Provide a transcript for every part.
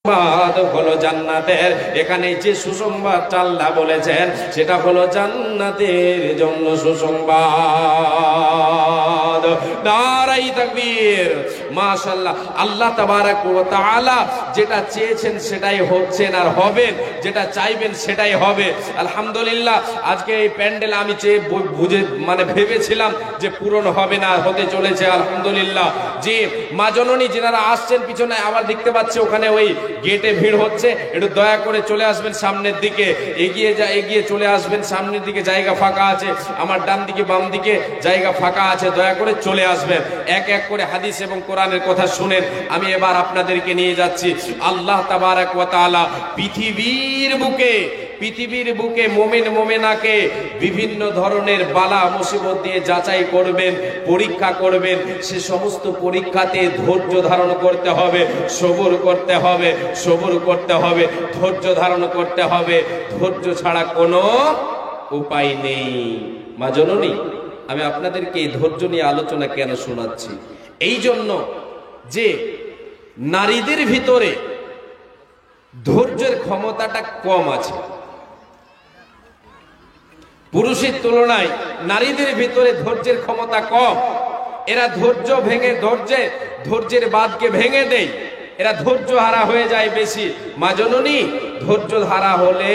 সুসংবাদ হলো জান্নাতের। এখানে যে সুসংবাদটা আল্লাহ বলেছেন সেটা হলো জান্নাতের জন্য সুসংবাদ। নারাই তাকবীর, মাশাআল্লাহ। আল্লাহ তাবারাক ওয়া তাআলা যেটা চেয়েছেন সেটাই হচ্ছেন আর হবেন, যেটা চাইবেন সেটাই হবে। আলহামদুলিল্লাহ, আজকে এই প্যান্ডেল আমি চেয়ে বুঝে ভেবেছিলাম যে পূরণ হবে না, হতে চলেছে। আলহামদুলিল্লাহ, যে মা জননী যারা আসছেন পিছনে আবার দেখতে পাচ্ছে ওখানে ওই গেটে ভিড় হচ্ছে, একটু দয়া করে চলে আসবেন সামনের দিকে, এগিয়ে চলে আসবেন সামনের দিকে, জায়গা ফাঁকা আছে। আমার ডান দিকে বাম দিকে জায়গা ফাঁকা আছে, দয়া করে চলে আসবেন। এক এক করে হাদিস এবং কোরআনের কথা শুনেন। আমি এবার আপনাদেরকে নিয়ে যাচ্ছি আল্লাহ তাবারাক ওয়া তাআলা পৃথিবীর বুকে মুমিন মুমিনাকে বিভিন্ন ধরনের বালা মুসিবত দিয়ে যাচাই করবেন, পরীক্ষা করবেন। সে সমস্ত পরীক্ষাতে ধৈর্য ধারণ করতে হবে, সবর করতে হবে, ধৈর্য ধারণ করতে হবে। ধৈর্য ছাড়া কোনো উপায় নেই। মা জননী, আমি আপনাদেরকে এই ধৈর্য নিয়ে আলোচনা কেন শোনাচ্ছি? এই জন্য যে নারীদের ভিতরে ধৈর্যের ক্ষমতাটা কম আছে। পুরুষের তুলনায় নারীদের ভিতরে ধৈর্যের ক্ষমতা কম। এরা ধৈর্যের বাঁধকে ভেঙে দেয়, এরা ধৈর্য হারা হয়ে যায় বেশি। মা জননী, ধৈর্য হারা হলে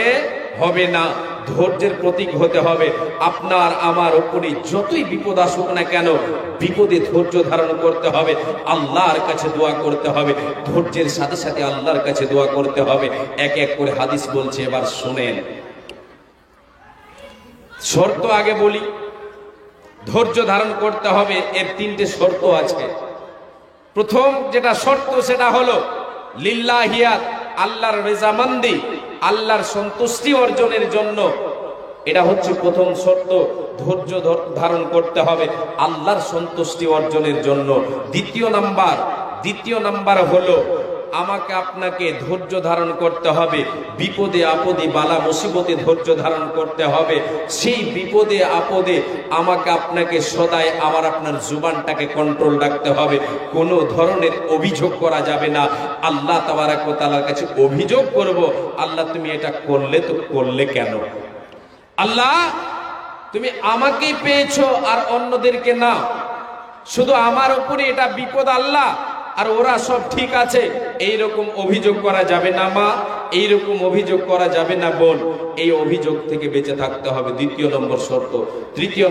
হবে না, ধৈর্যের প্রতীক হতে হবে। আপনার আমার উপরে যতই বিপদ আসুক না কেন, বিপদে ধৈর্য ধারণ করতে হবে, আল্লাহর কাছে দোয়া করতে হবে, ধৈর্যের সাথে সাথে আল্লাহর কাছে দোয়া করতে হবে। এক এক করে হাদিস বলছে, এবার শুনেন। শর্ত আগে বলি, ধৈর্য ধারণ করতে হবে, এর তিনটে শর্ত আছে। প্রথম যেটা শর্ত সেটা হলো লিল্লাহিয়াত, আল্লাহর রেজামন্দি, আল্লাহর সন্তুষ্টি অর্জনের জন্য। এটা হচ্ছে প্রথম শর্ত, ধৈর্য ধারণ করতে হবে আল্লাহর সন্তুষ্টি অর্জনের জন্য। দ্বিতীয় নাম্বার হলো আমাকে আপনাকে ধৈর্য ধারণ করতে হবে বিপদে আপদে, বালা মুসিবতে ধৈর্য ধারণ করতে হবে। সেই বিপদে আপদে আমাকে আপনাকে সদাই আপনার জুবানটাকে কন্ট্রোল রাখতে হবে। কোনো ধরনের অভিযোগ করা যাবে না। আল্লাহ তাবারাক ওয়া তাআলার কাছে অভিযোগ করব, আল্লাহ তুমি এটা করলে তো করলে কেন? আল্লাহ তুমি আমাকেই পেয়েছো আর অন্যদেরকে না, শুধু আমার উপরে এটা বিপদ আল্লাহ, আর ওরা সব ঠিক আছে, এইরকম অভিযোগ করা যাবে না মা, এইরকম অভিযোগ করা যাবে না বোন। এই অভিযোগ থেকে বেঁচে থাকতে হবে, দ্বিতীয় নম্বর শর্ত। তৃতীয়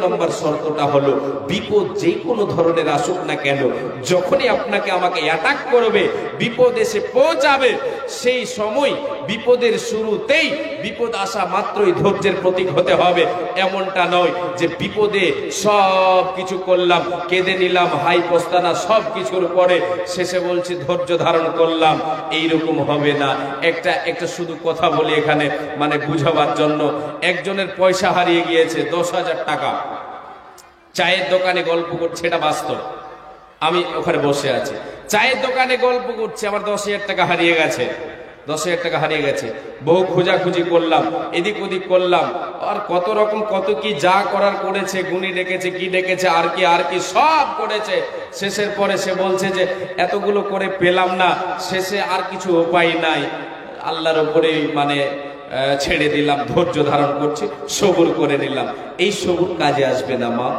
নম্বর শর্তটা হলো বিপদ যে কোনো ধরনের আসুক না কেন, যখনই আপনাকে আমাকে অ্যাটাক করবে, বিপদ এসে পৌঁছাবে, সেই সময় বিপদের শুরুতেই, বিপদ আসা মাত্রই ধৈর্যের প্রতীক হতে হবে। এমনটা নয় যে বিপদে সব কিছু করলাম, কেঁদে নিলাম, হাই পোস্তানা সব কিছুর পরে শেষে বলছি ধৈর্য ধারণ করলাম, এইরকম হবে না। একটা শুধু কথা বলি এখানে বুঝাবার জন্য। একজনের পয়সা হারিয়ে গিয়েছে 10,000 টাকা, চায়ের দোকানে গল্প করছে, এটা বাস্তব। আমি ওখানে বসে আছি, চায়ের দোকানে গল্প করছি, আমার 10,000 টাকা হারিয়ে গেছে। 10,000 টাকা হারিয়ে গেছে, বহু খোঁজাখুঁজি করলাম, এদিক ওদিক করলাম, আর কত রকম কত কি যা করার করেছে, গুণী ডেকেছে, কি ডেকেছে, আর কি সব করেছে। শেষের পরে সে বলছে যে এতগুলো করে পেলাম না, শেষে আর কিছু উপায় নাই, আল্লাহর উপরে ছেড়ে দিলাম, ধৈর্য ধারণ করছি, সবর করে নিলাম। এই সবর কাজে আসবে না মা,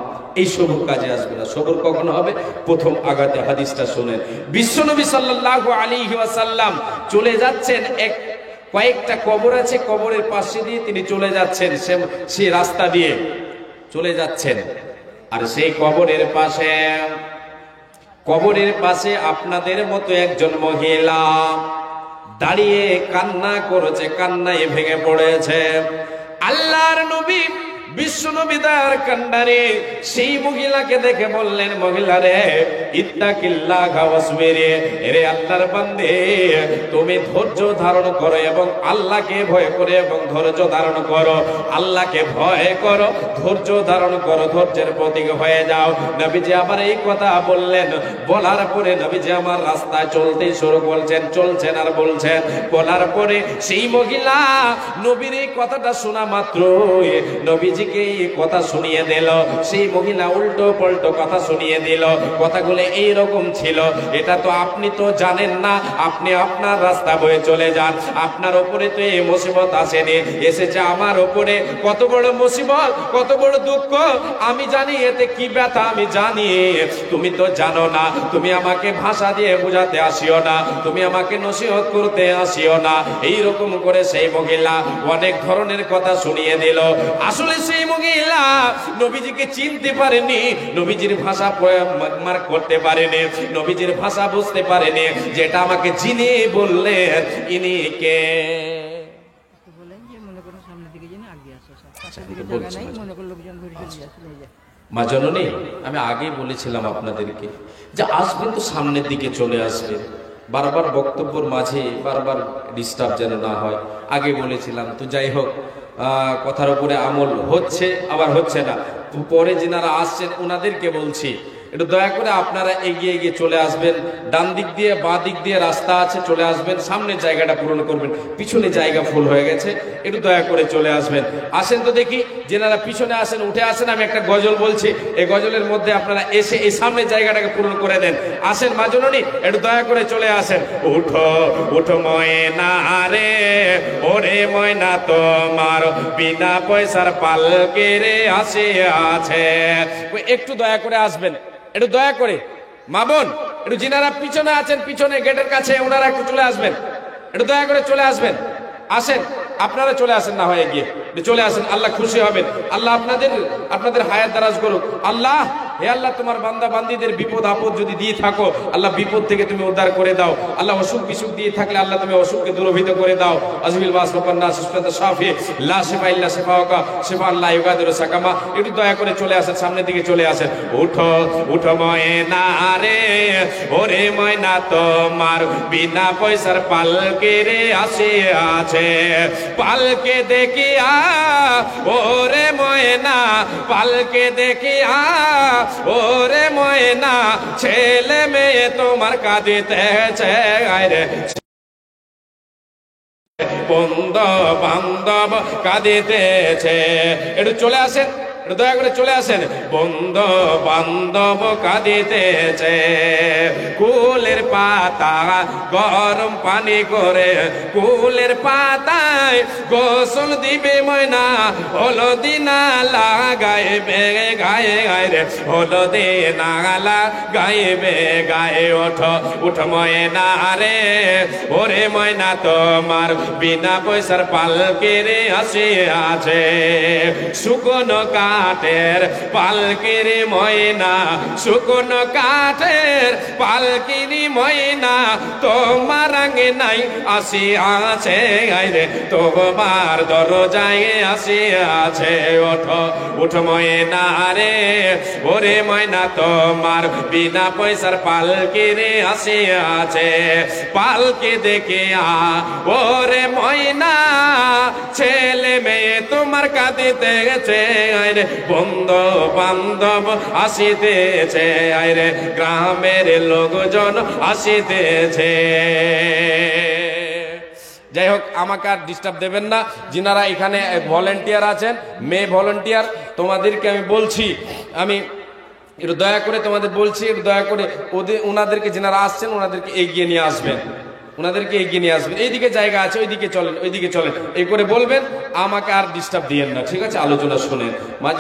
এই সবর কাজে আসবে না। সবর কখন হবে? প্রথম আগাতে হাদিসটা শুনেন। বিশ্বনবী সাল্লাল্লাহু আলাইহি ওয়াসাল্লাম চলে যাচ্ছেন, কয়েকটা কবর আছে, কবরের পাশে দিয়ে তিনি চলে যাচ্ছেন, সেই রাস্তা দিয়ে চলে যাচ্ছেন। আর সেই কবরের পাশে আপনাদের মতো একজন মহিলা দাঁড়িয়ে কান্না করেছে, কান্নায় ভেঙে পড়েছে। আল্লাহর নবী বিশ্বনবী তার কান্নারে সেই মহিলাকে দেখে বললেন, মহিলা রে, ইত্তাকিল্লাহ ওয়াসবিরি, রে আল্লাহর বান্দে, তুমি ধৈর্য ধারণ করো এবং আল্লাহকে ভয় করে এবং ধৈর্য ধারণ করো। আল্লাহকে ভয় করো, ধৈর্য ধারণ করো, ধৈর্যের প্রতীক হয়ে যাও। নবীজি আবার এই কথা বললেন, বলার পরে নবীজি আমার রাস্তায় চলতেই শুরু করছেন, চলছেন আর বলছেন। বলার পরে সেই মহিলা নবীর এই কথাটা শোনা মাত্র নবীজি নবীজিকে কথা শুনিয়ে দিল। সেই মহিলা উল্টো পাল্টো কথা শুনিয়ে দিল। কথাগুলো এইরকম ছিল, এটা তো আপনি তো জানেন না, আপনি আপনার রাস্তা বয়ে চলে যান, আপনার ওপরে তো এই মুসিবত আসেনি, এসেছে আমার ওপরে। কত বড় মুসিবত, কত বড় দুঃখ আমি জানি, এতে কি ব্যথা আমি জানি, তুমি তো জানো না। তুমি আমাকে ভাষা দিয়ে বোঝাতে আসিও না, তুমি আমাকে নসিহত করতে আসিও না। এইরকম করে সেই মহিলা অনেক ধরনের কথা শুনিয়ে দিল। আসলে সেই মহিলা নবীজিকে চিনতে পারেনি, নবীজির ভাষা মার্ক করতে পারেনি, নবীজির ভাষা বুঝতে পারেনি, যেটা আমাকে যিনি বললেন ইনি কে। মা জননী, আমি আগেই বলেছিলাম আপনাদেরকে যে আসবেন তো সামনের দিকে চলে আসবেন, বারবার বক্তব্যের মাঝে বারবার ডিস্টার্ব যেন না হয়, আগে বলেছিলাম। তো যাই হোক, কথার উপরে আমল হচ্ছে আবার হচ্ছে না। পরে যিনারা আসছেন ওনাদেরকে বলছি, একটু দয়া করে আপনারা এগিয়ে এগিয়ে চলে আসবেন। ডান দিক দিয়ে বাঁ দিক দিয়ে রাস্তা আছে, চলে আসবেন, সামনের জায়গাটা পূরণ করবেন, পিছনে জায়গা ফুল হয়ে গেছে, একটু দয়া করে চলে আসবেন। আসেন তো দেখি, যেনারা পিছনে আসেন উঠে আসেন। আমি একটা গজল বলছি, এই গজলের মধ্যে আপনারা এসে এই সামনের জায়গাটাকে পূরণ করে দেন। আসেন মা জননী, একটু দয়া করে চলে আসেন। উঠো উঠো ময়না রে, ওরে ময়না তোমার বিনা পয়সার পালকে রে আসে আছে। একটু দয়া করে আসবেন, একটু দয়া করে মা বোন, একটু যিনারা পিছনে আছেন, পিছনে গেটের কাছে, ওনারা একটু চলে আসবেন, একটু দয়া করে চলে আসবেন। আসেন, আপনারা চলে আসেন, না হয়ে গিয়ে চলে আসেন, আল্লাহ খুশি হবেন। আল্লাহ আপনাদের হায়াত দারাজ করুক। আল্লাহ, হে আল্লাহ, তোমার বান্দা বান্দীদের বিপদ আপদ যদি দিয়ে থাকো, আল্লাহ বিপদ থেকে তুমি উদ্ধার করে দাও। আল্লাহ অসুখ বিসুখ দিয়ে থাকলে আল্লাহ তুমি অসুখকে দূরভূত করে দাও। আজমিল বাস রূপান্না সুস্পেত শাফি লা শিফা ইল্লা শিফাউকা শিফা আল্লাহ ইউগাদিরু সাকামা। একটু দয়া করে চলে আসেন, সামনের দিকে চলে আসেন। উঠো উঠো ময়না রে, ওরে ময়না তোমার বিনা পয়সার পালকে রে আসে আছে। পালকে দেখিয়া ওরে ময়না, পালকে দেখিয়া ওরে ময়না, ছেলে মেয়ে তোমার কাঁদিতেছে, আরে বন্ধু বান্ধব কাঁদিতেছে। একটু চলে আসেন, দয়া করে চলে আসেন। বন্ধু বান্ধব কাঁদিতেছে, কুলের পাতা গরম পানি করে, কুলের পাতায় গোসল দিবে ময়না, হলদি না লাগাইবে গায়ে গায়ে রে, হলদি না লাগাইবে গায়ে। ওঠো উঠো ময়না রে, ওরে ময়না তোমার বিনা পয়সার পালকে রে আসে আছে। শুকনো কাঠের পালকির ময়না, শুকনো কাঠের পালকির ময়না, তোমার আগে নাই আসি আছে, আইরে তোমার দরজায় আসি আছে। ওঠো উঠো ময়না রে, ওরে ময়না তোমার বিনা পয়সার পালকির আসি আছে। পালকে দেখে ওরে ময়না, ছেলে মেয়ে তোমার কাঁদিতে গেছে, আইরে বন্ধু বান্ধব আসিতেছে, আইরে গ্রামের লোকজন আসিতেছে। যাই হোক, আমাকে আর ডিস্টার্ব দেবেন না। যিনারা এখানে ভলেন্টিয়ার আছেন, মেয়ে ভলেন্টিয়ার, তোমাদেরকে আমি বলছি, আমি একটু দয়া করে তোমাদের বলছি, একটু দয়া করে ওনাদেরকে, যিনারা আসছেন ওনাদেরকে এগিয়ে নিয়ে আসবেন, ওনাদেরকে এগিয়ে নিয়ে আসবেন। এইদিকে জায়গা আছে, ওইদিকে চলেন, ওইদিকে চলেন, এই করে বলবেন। আমাকে আর ডিস্টার্ব দিয়েন না, ঠিক আছে? আলোচনা শোনেন।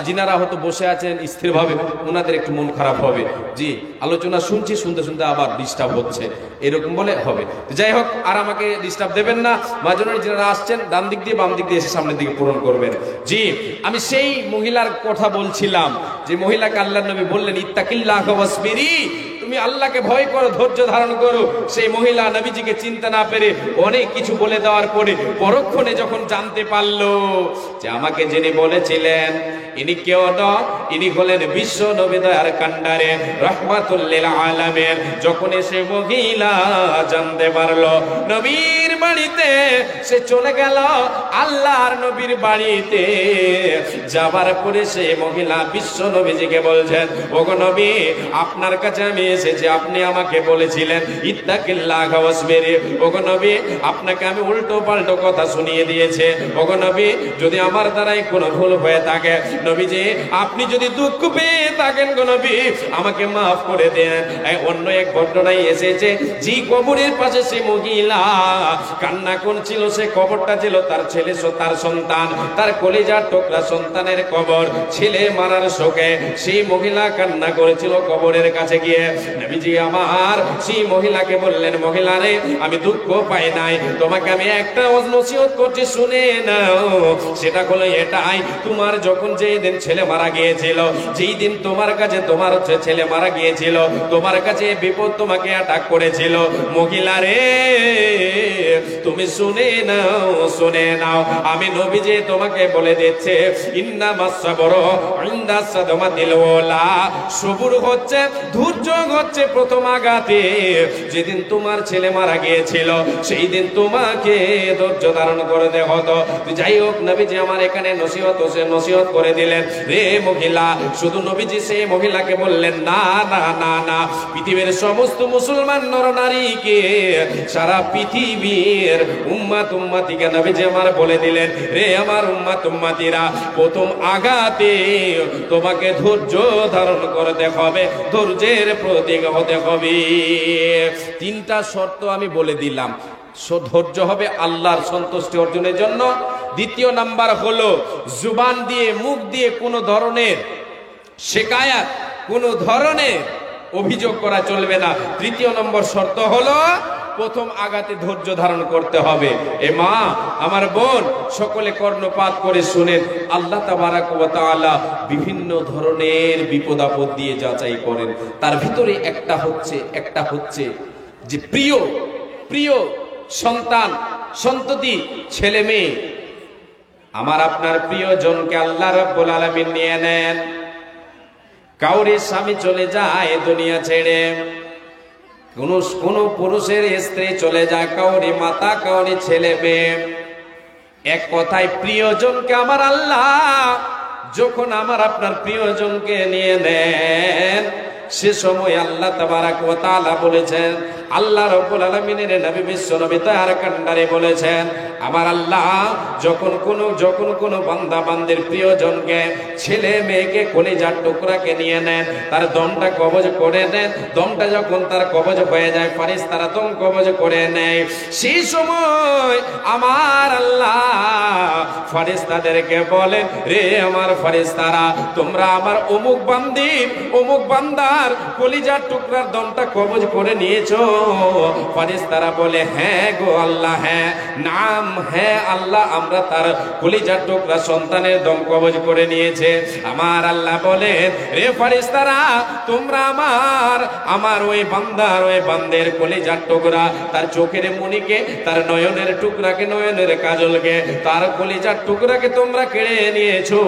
যিনারা হয়তো বসে আছেন স্থিরভাবে, ওনাদের একটু মন খারাপ হবে, জি আলোচনা শুনছি, শুনতে শুনতে আবার ডিস্টার্ব হচ্ছে, এরকম বলে হবে। যাই হোক, আর আমাকে ডিস্টার্ব দেবেন না। মাজনুর যিনারা আসছেন ডান দিক দিয়ে বাম দিক দিয়ে এসে সামনের দিকে পূরণ করবেন। জি, আমি সেই মহিলার কথা বলছিলাম, যে মহিলাকে আল্লাহর নবী বললেন ইত্তাকিল্লাহ ওয়াসবিরি, তুমি আল্লাহকে ভয় করো, ধৈর্য ধারণ করো। সেই মহিলা নবীজিকে চিনতে না পেরে অনেক কিছু বলে দেওয়ার পরে পরক্ষণে যখন জানতে পারলো যে আমাকে যিনি বলেছিলেন ইনি কেউ নন, ইনি হলেন বিশ্ব নবী দয়ার কান্ডারে রাহমাতুল লিল আলামিন, যখন সে মহিলা জানতে পারলো নবীর বাড়িতে সে চলে গেল, আল্লাহর নবীর বাড়িতে যাবার পরে সে মহিলা বিশ্ব নবীজিকে বলছেন, ওগো নবী, আপনার কাছে আমি এসেছে আপনি আমাকে বলেছিলেন ইত্তাকিল্লাহ ওয়াসবির। ওগো নবী, আপনাকে আমি উল্টো পাল্টো কথা শুনিয়ে দিয়েছে। ওগো নবী, যদি আমার দ্বারাই কোনো ভুল হয়ে থাকে, নবীজি আপনি যদি দুঃখ পেয়ে থাকেন গো নবী, আমাকে মাফ করে দেন। অন্য এক ঘটনায় এসেছে, যে কবরের পাশে সে মহিলা কান্না করছিল, সে কবরটা ছিল তার ছেলে, তার সন্তান, তার কলিজার টুকরা সন্তানের কবর। ছেলে মারার শোকে সেই মহিলা কান্না করেছিল কবরের কাছে গিয়ে। নবীজি আমার সেই মহিলাকে বললেন, মহিলা রে, আমি দুঃখ পাই নাই, তোমাকে আমি একটা নসিহত করছি, শুনে নাও। সেটা হলো এটাই, তোমার যখন যেই দিন ছেলে মারা গিয়েছিল, যেই দিন তোমার কাছে তোমার ছেলে মারা গিয়েছিল, তোমার কাছে বিপদ তোমাকে অ্যাটাক করেছিল, মহিলা রে তুমি শুনে নাও, শুনে নাও, আমি নবীজি তোমাকে বলে দিচ্ছে, ইন্নামাস সাবরু ইনদা সাদমাতিল উলা, সবুর হচ্ছে, ধৈর্য হচ্ছে প্রথম আঘাতে। যেদিন তোমার ছেলে মারা গিয়েছিল সেই দিন তোমাকে ধৈর্য ধারণ করতে হতো। যাই হোক, নবীজি আমার এখানে নসিহত করে দিলেন, রে মহিলা। শুধু নবীজি সেই মহিলাকে বললেন না না না না, পৃথিবীর সমস্ত মুসলমান নরনারীকে, সারা পৃথিবীর উম্মাত উম্মাতিকে নবীজি আমার বলে দিলেন, রে আমার উম্মাত উম্মাতিরা, প্রথম আঘাতে তোমাকে ধৈর্য ধারণ করতে হবে, ধৈর্যের প্রতীক হতে হবে। তিনটা শর্ত আমি বলে দিলাম। ধৈর্য হবে আল্লাহর সন্তুষ্টি অর্জনের জন্য। দ্বিতীয় নাম্বার হলো জুবান দিয়ে, মুখ দিয়ে কোনো ধরনের শিকায়াত, কোনো ধরনের অভিযোগ করা চলবে না। তৃতীয় নম্বর শর্ত হলো প্রথম আঘাতে ধৈর্য ধারণ করতে হবে। এ মা, আমার বোন, সকলে কর্ণপাত করে শুনেন, আল্লাহ তাবারাক ওয়া তাআলা বিভিন্ন ধরনের বিপদ আপদ দিয়ে যাচাই করেন। তার ভিতরে একটা হচ্ছে যে প্রিয় সন্তান সন্ততি, ছেলে মেয়ে, আমার আপনার প্রিয়জনকে আল্লাহ রাব্বুল আলামিন নিয়ে নেন। কাউরে স্বামী চলে যায় দুনিয়া ছেড়ে, কোন পুরুষের স্ত্রী চলে যায়, কাউরি মাতা, কাউরি ছেলে মেয়ে। এক কথায় প্রিয়জনকে আমার আল্লাহ যখন আমার আপনার প্রিয়জনকে নিয়ে নেন, সে সময় আল্লাহ তাবারাক ওয়া তাআলা বলেছেন, আল্লাহ রাব্বুল আলামিনের নবী বিশ্ব নবী তার কান্ডারে বলেছেন, আমার আল্লাহ যখন কোন বান্দা বান্দির প্রিয়জনকে, ছেলে মেয়েকে, কলিজার টুকরাকে নিয়ে নেন, তার দমটা কবজ করে নেন, দমটা যখন তার কবজ হয়ে যায়, ফেরেশতারা দম কবজ করে নেয়, সেই সময় আমার আল্লাহ ফেরেশতাদেরকে বলেন, রে আমার ফেরেশতারা, তোমরা আমার অমুক বান্দির, অমুক বান্দার কলিজার টুকরার দমটা কবজ করে নিয়েছো? ফেরেশতারা বলে, হ্যাঁ গো আল্লাহ, হ্যাঁ। নাম, হ্যাঁ আল্লাহ, আমরা তার কলিজার টুকরা সন্তানের দম কবজ করে নিয়েছে। আমার আল্লাহ বলেন, রে ফেরেশতারা, তোমরা আমার ওই বান্দার, ওই বান্দের কলিজার টুকরা, তার চোখের মণিকে, তার নয়নের টুকরাকে, নয়নের কাজলকে, তার কলিজার টুকরাকে তোমরা কেড়ে নিয়েছো?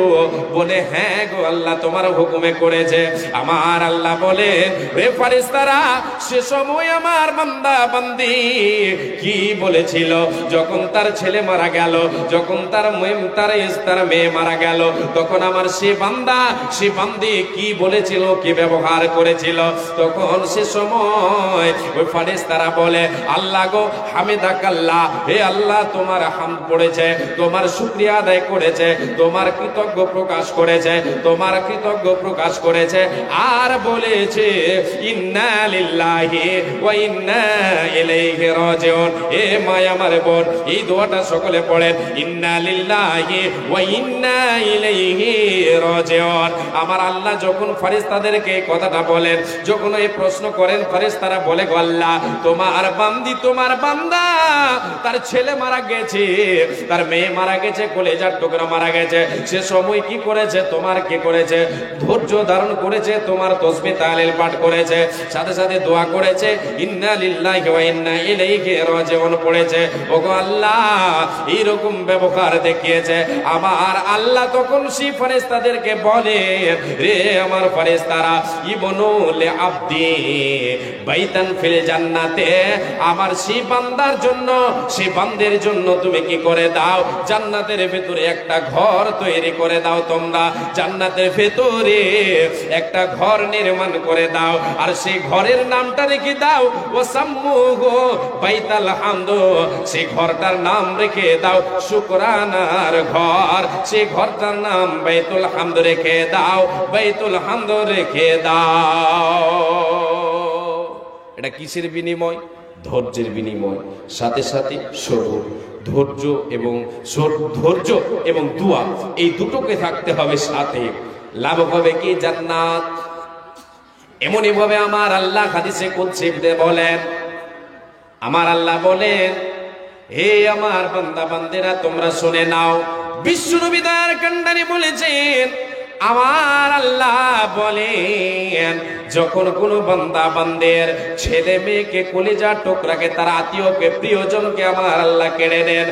বলে, হ্যাঁ গো আল্লাহ, তোমার হুকুমে করেছে। আমার আল্লাহ বলেন, রে ফেরেশতারা, সে সময় আমার বান্দা বান্দি কি বলেছিল? যখন তার ছেলে মারা গেল, যখন তার মেয়ে মারা গেল, তখন আমার সে বান্দা, সে বান্দি কি বলেছিল, কি ব্যবহার করেছিল? তখন সে সময় ওই ফেরেশতারা বলে, আল্লাহ গো, হামিদাকাল্লাহ, হে আল্লাহ, তোমার হামদ পড়েছে, তোমার শুকরিয়া আদায় করেছে, তোমার কৃতজ্ঞ প্রকাশ করেছে, তোমার কৃতজ্ঞ প্রকাশ করেছে, আর বলেছে, ইন্না লিল্লাহি ওয়া ইন্না ইলাইহি রাজিউন। এ মায় আমার বোন, এই দোয়াটা সকলে পড়েন, ইন্না লিল্লাহি ওয়া ইন্না ইলাইহি রাজিউন। আমার আল্লাহ যখন ফেরেশতাদেরকে এই কথাটা বলেন, যখন এই প্রশ্ন করেন, ফেরেশতারা বলে, গো আল্লাহ, তোমার বান্দি, তোমার বান্দা, তার ছেলে মারা গেছে, তার মেয়ে মারা গেছে, কলিজার টুকরা মারা গেছে, সে সময় কি করেছে? তোমার কি করেছে? ধৈর্য ধারণ করেছে, তোমার তাসবিহ তাহলিল পাঠ করেছে, সাথে সাথে দোয়া করেছে, ইন্না লিল্লাহি ওয়া ইন্না ইলাইহি রাজিউন পড়েছে। ওগো আল্লাহ, এইরকম ব্যবহার দেখিয়েছে। আমার আল্লাহ তখন সেই ফেরেশতাদেরকে বলে, রে আমার ফেরেশতারা, ইবনু লি আবদি বাইতান ফিল জান্নাতে, আমার সেই বান্দার জন্য, সেই বান্দের জন্য তুমি কি করে দাও? জান্নাতের ভেতরে একটা ঘর তৈরি করে দাও। তোমরা জান্নাতের ভেতরে একটা ঘর নির্মাণ নির্মাণ করে দাও, আর সেই ঘরের নামটা রেখে দাও ওয়াসাম্মুহু বাইতাল হামদ, সেই ঘরটার নাম রেখে দাও শুকরানার ঘর, সেই ঘরটার নাম বাইতুল হামদ রেখে দাও, বাইতুল হামদ রেখে দাও। এটা কিসের বিনিময়? ধৈর্যের বিনিময়, সাথে সাথে সবর। ধৈর্য এবং দোয়া, এই দুটোকে থাকতে হবে সাথে। লাভ হবে কি? জান্নাত। এমনই ভাবে আমার আল্লাহ হাদিসে কুদসিতে বলেন, আমার আল্লাহ বলেন, হে আমার বান্দা বান্দেরা তোমরা শুনে নাও। বিশ্বনবী দয়ার কান্ডারি বলেছেন, আমার আল্লাহ বলেন, যখন কোনো বান্দা বান্দের ছেলে মেয়েকে, কলিজার টুকরাকে, তার আত্মীয়কে, প্রিয়জনকে আমার আল্লাহ কেড়ে নেন,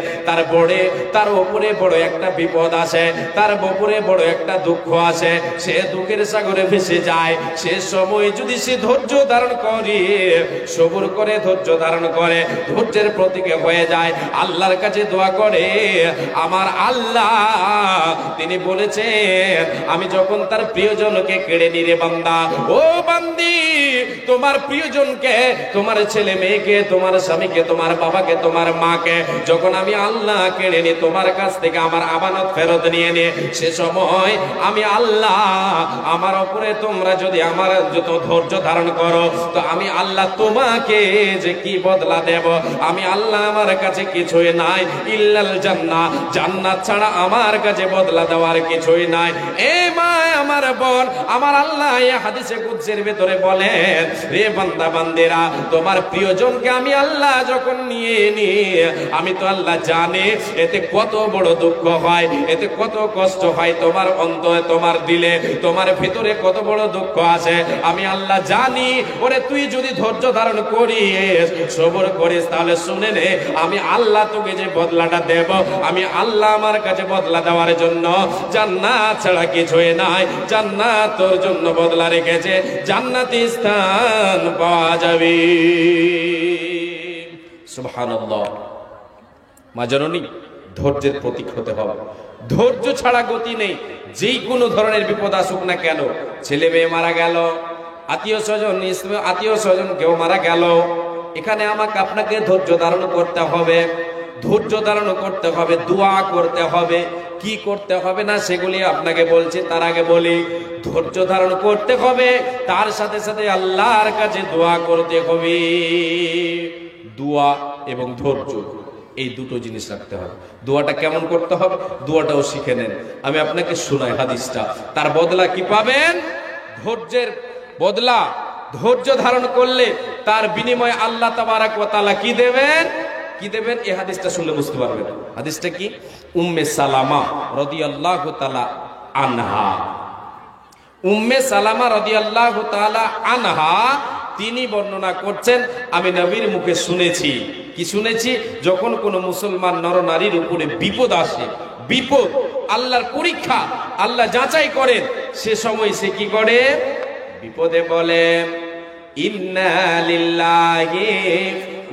তার উপরে বড় একটা বিপদ আসে, তার উপরে বড় একটা দুঃখ আসে, সে দুঃখের সাগরে ভেসে যায়, সে সময় যদি সে ধৈর্য ধারণ করে, সবুর করে, ধৈর্য ধারণ করে, ধৈর্যের প্রতীকে হয়ে যায়, আল্লাহর কাছে দোয়া করে, আমার আল্লাহ তিনি বলেছেন, আমি যখন তার প্রিয়জনকে কেড়ে নিরে বান্দা, ও বান্দি, তোমার প্রিয়জনকে, তোমার ছেলে মেয়েকে, তোমার স্বামীকে, তোমার বাবাকে, তোমার মাকে যখন আমি আল্লাহ কেড়ে নি তোমার কাছ থেকে, আমার আমানত ফেরত নিয়ে নে, সে সময় আমি আল্লাহ, আমার উপরে তোমরা যদি আমার যত ধৈর্য ধারণ করো, তো আমি আল্লাহ তোমাকে যে কি বদলা দেব, আমি আল্লাহ, আমার কাছে কিছুই নাই, ইল্লাল জান্নাহ, জান্নাত ছাড়া আমার কাছে বদলা দেওয়ার কিছুই নাই। এ মা, আমার বোন, আমার আল্লাহ এই হাদিসে কুদসির ভিতরে বলেন, রে বান্দা বান্দেরা, তোমার প্রিয়জনকে আমি আল্লাহ যখন নিয়ে নি, আমি তো আল্লাহ জানি এতে কত বড় দুঃখ হয়, এতে কত কষ্ট হয়, তোমার অন্তরে, তোমার দিলে, তোমার ভিতরে কত বড় দুঃখ আছে, আমি আল্লাহ জানি। ওরে তুই যদি ধৈর্য ধারণ করিস, সবর করিস, তাহলে শুনে নে, আমি আল্লাহ তোকে যে বদলাটা দেব, আমি আল্লাহ আমার কাছে বদলা দেওয়ার জন্য জান্নাত ছাড়া কিছুই নাই, জান্নাত তোর জন্য বদলা রেখেছে, জান্নাতি স্থান পাওয়া যাবে। সুবহানাল্লাহ। মা জননী, ধৈর্যের প্রতীক হতে হবে, ধৈর্য ছাড়া গতি নেই। যেই কোনো ধরনের বিপদ আসুক না কেন, ছেলে মেয়ে মারা গেল, আত্মীয় স্বজন কেউ মারা গেল, এখানে আমাকে আপনাকে ধৈর্য ধারণ করতে হবে, ধৈর্য ধারণ করতে হবে, দোয়া করতে হবে। কি করতে হবে না সেগুলি আপনাকে বলছি, তার আগে বলি, ধৈর্য ধারণ করতে হবে, তার সাথে সাথে আল্লাহর কাছে দোয়া করতে হবে। দোয়া এবং ধৈর্য, এই দুটো জিনিস রাখতে হবে। দোয়াটা কেমন করতে হবে, দোয়াটাও শিখে নেন, আমি আপনাকে শোনাই হাদিসটা। তার বদলা কি পাবেন? ধৈর্যের বদলা, ধৈর্য ধারণ করলে তার বিনিময়ে আল্লাহ তাবারাক ওয়া তাআলা কি দেবেন? কি দেবেন? এই হাদিসটা শুনলে বুঝতে পারবেন। হাদিসটা কি? উম্মে সালামা রাদিয়াল্লাহু তাআলা আনহা, উম্মে সালামা রাদিয়াল্লাহু তাআলা আনহা তিনি বর্ণনা করছেন, আমি নবীর মুখে শুনেছি। কি শুনেছি? যখন কোন মুসলমান নরনারীর উপরে বিপদ আসে, বিপদ, আল্লাহর পরীক্ষা, আল্লাহ যাচাই করেন, সে সময় সে কি করে? বিপদে বলে, ইন্না লিল্লাহি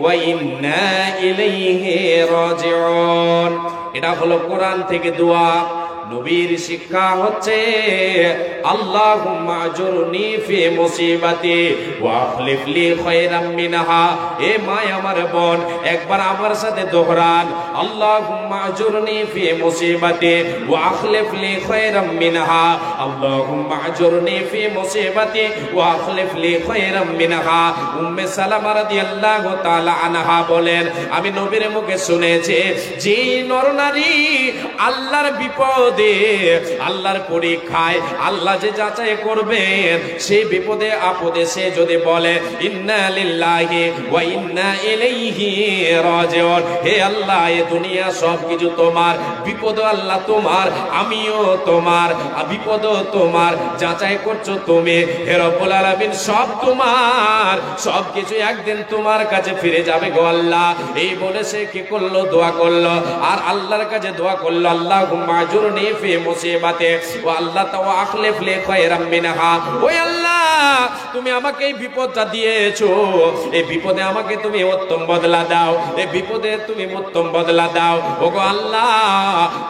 ওয়া ইন্না ইলাইহি রাজিউন। এটা হলো কোরআন থেকে দোয়া। নবীর শিক্ষা হচ্ছে, আল্লাহুম্মা আজুরনি ফি মুসিবাতি ওয়া আখলিফ লি খায়রাম মিনহা। এ মা, আমার বোন, একবার আমার সাথে দোহরান, আল্লাহুম্মা আজুরনি ফি মুসিবাতি ওয়া আখলিফ লি খায়রাম মিনহা, আল্লাহুম্মা আজুরনি ফি মুসিবাতি ওয়া আখলিফ লি খায়রাম মিনহা। উম্মে সালামা রাদিয়াল্লাহু তাআলা আনহা বলেন, আমি নবীর মুখে শুনেছি, যে নরনারী আল্লাহর বিপদ, আল্লাহর পরীক্ষায় আল্লাহ যে যাচাই করবেন, সেই বিপদে আপদে সে যদি বলে, ইন্না লিল্লাহি ওয়া ইন্না ইলাইহি রাজিউন, হে আল্লাহ, এ দুনিয়া সবকিছু তোমার, বিপদ আল্লাহ তোমার, আমিও তোমার, বিপদ তোমার, যাচাই করছো তুমি, হে রব্বুল আলামিন, সব তোমার, সবকিছু একদিন তোমার কাছে ফিরে যাবে গো আল্লাহ। এই বলে সে কি করলো? দোয়া করলো, আর আল্লাহর কাছে দোয়া করলো, আল্লাহুম্মা আজুরনি ফি মুসিবাতে ওয়া আল্লাহ তাও আখলিফ লি খায়রাম মিনহা। ওই আল্লাহ, তুমি আমাকে এই বিপদটা দিয়েছো, এই বিপদে আমাকে তুমি উত্তম বদলা দাও, এই বিপদে তুমি উত্তম বদলা দাও। ওগো আল্লাহ,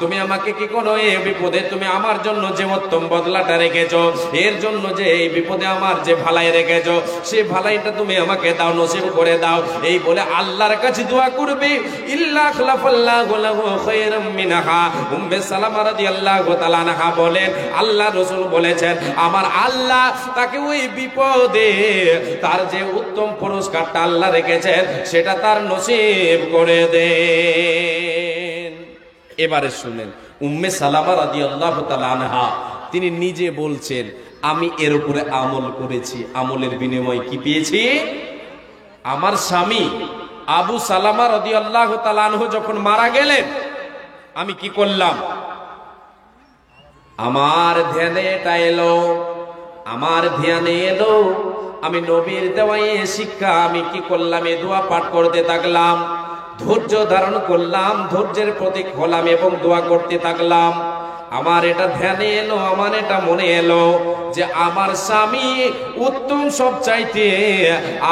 তুমি আমাকে কি করো, এই বিপদে তুমি আমার জন্য যে উত্তম বদলাটা রেখেছো, এর জন্য যে এই বিপদে আমার যে ভালাই রেখেছো, সেই ভালাইটা তুমি আমাকে দাও, নসিব করে দাও। এই বলে আল্লাহর কাছে দোয়া করবে। ইল্লা খলাফাল্লাহু লাহু খায়রাম মিনহা। উম্মে সালামা রাদিয়াল্লাহু তাআলা আনহা বলেন, আল্লাহ রাসূল বলেছেন, আমার আল্লাহ তাকে ওই বিপদে তার যে উত্তম পুরস্কারটা আল্লাহ রেখেছেন সেটা তার নসিব করে দেন। এবারে শুনেন, উম্মে সালামা রাদিয়াল্লাহু তাআলা আনহা তিনি নিজে বলছেন, আমি এর উপরে আমল করেছি, আমলের বিনিময়ে কি পেয়েছি? আমার স্বামী আবু সালামা রাদিয়াল্লাহু তাআলা আনহু যখন মারা গেলেন, আমি কি করলাম? আমার ধ্যানে এটা এলো, আমার ধ্যানে এলো, আমি নবীর দেওয়া শিক্ষা আমি কি করলাম? এই দোয়া পাঠ করতে থাকলাম, ধৈর্য ধারণ করলাম, ধৈর্যের প্রতীক হলাম এবং দোয়া করতে থাকলাম। আমার এটা ধ্যানে এলো, আমার এটা মনে এলো যে আমার স্বামী উত্তম সব চাইতে,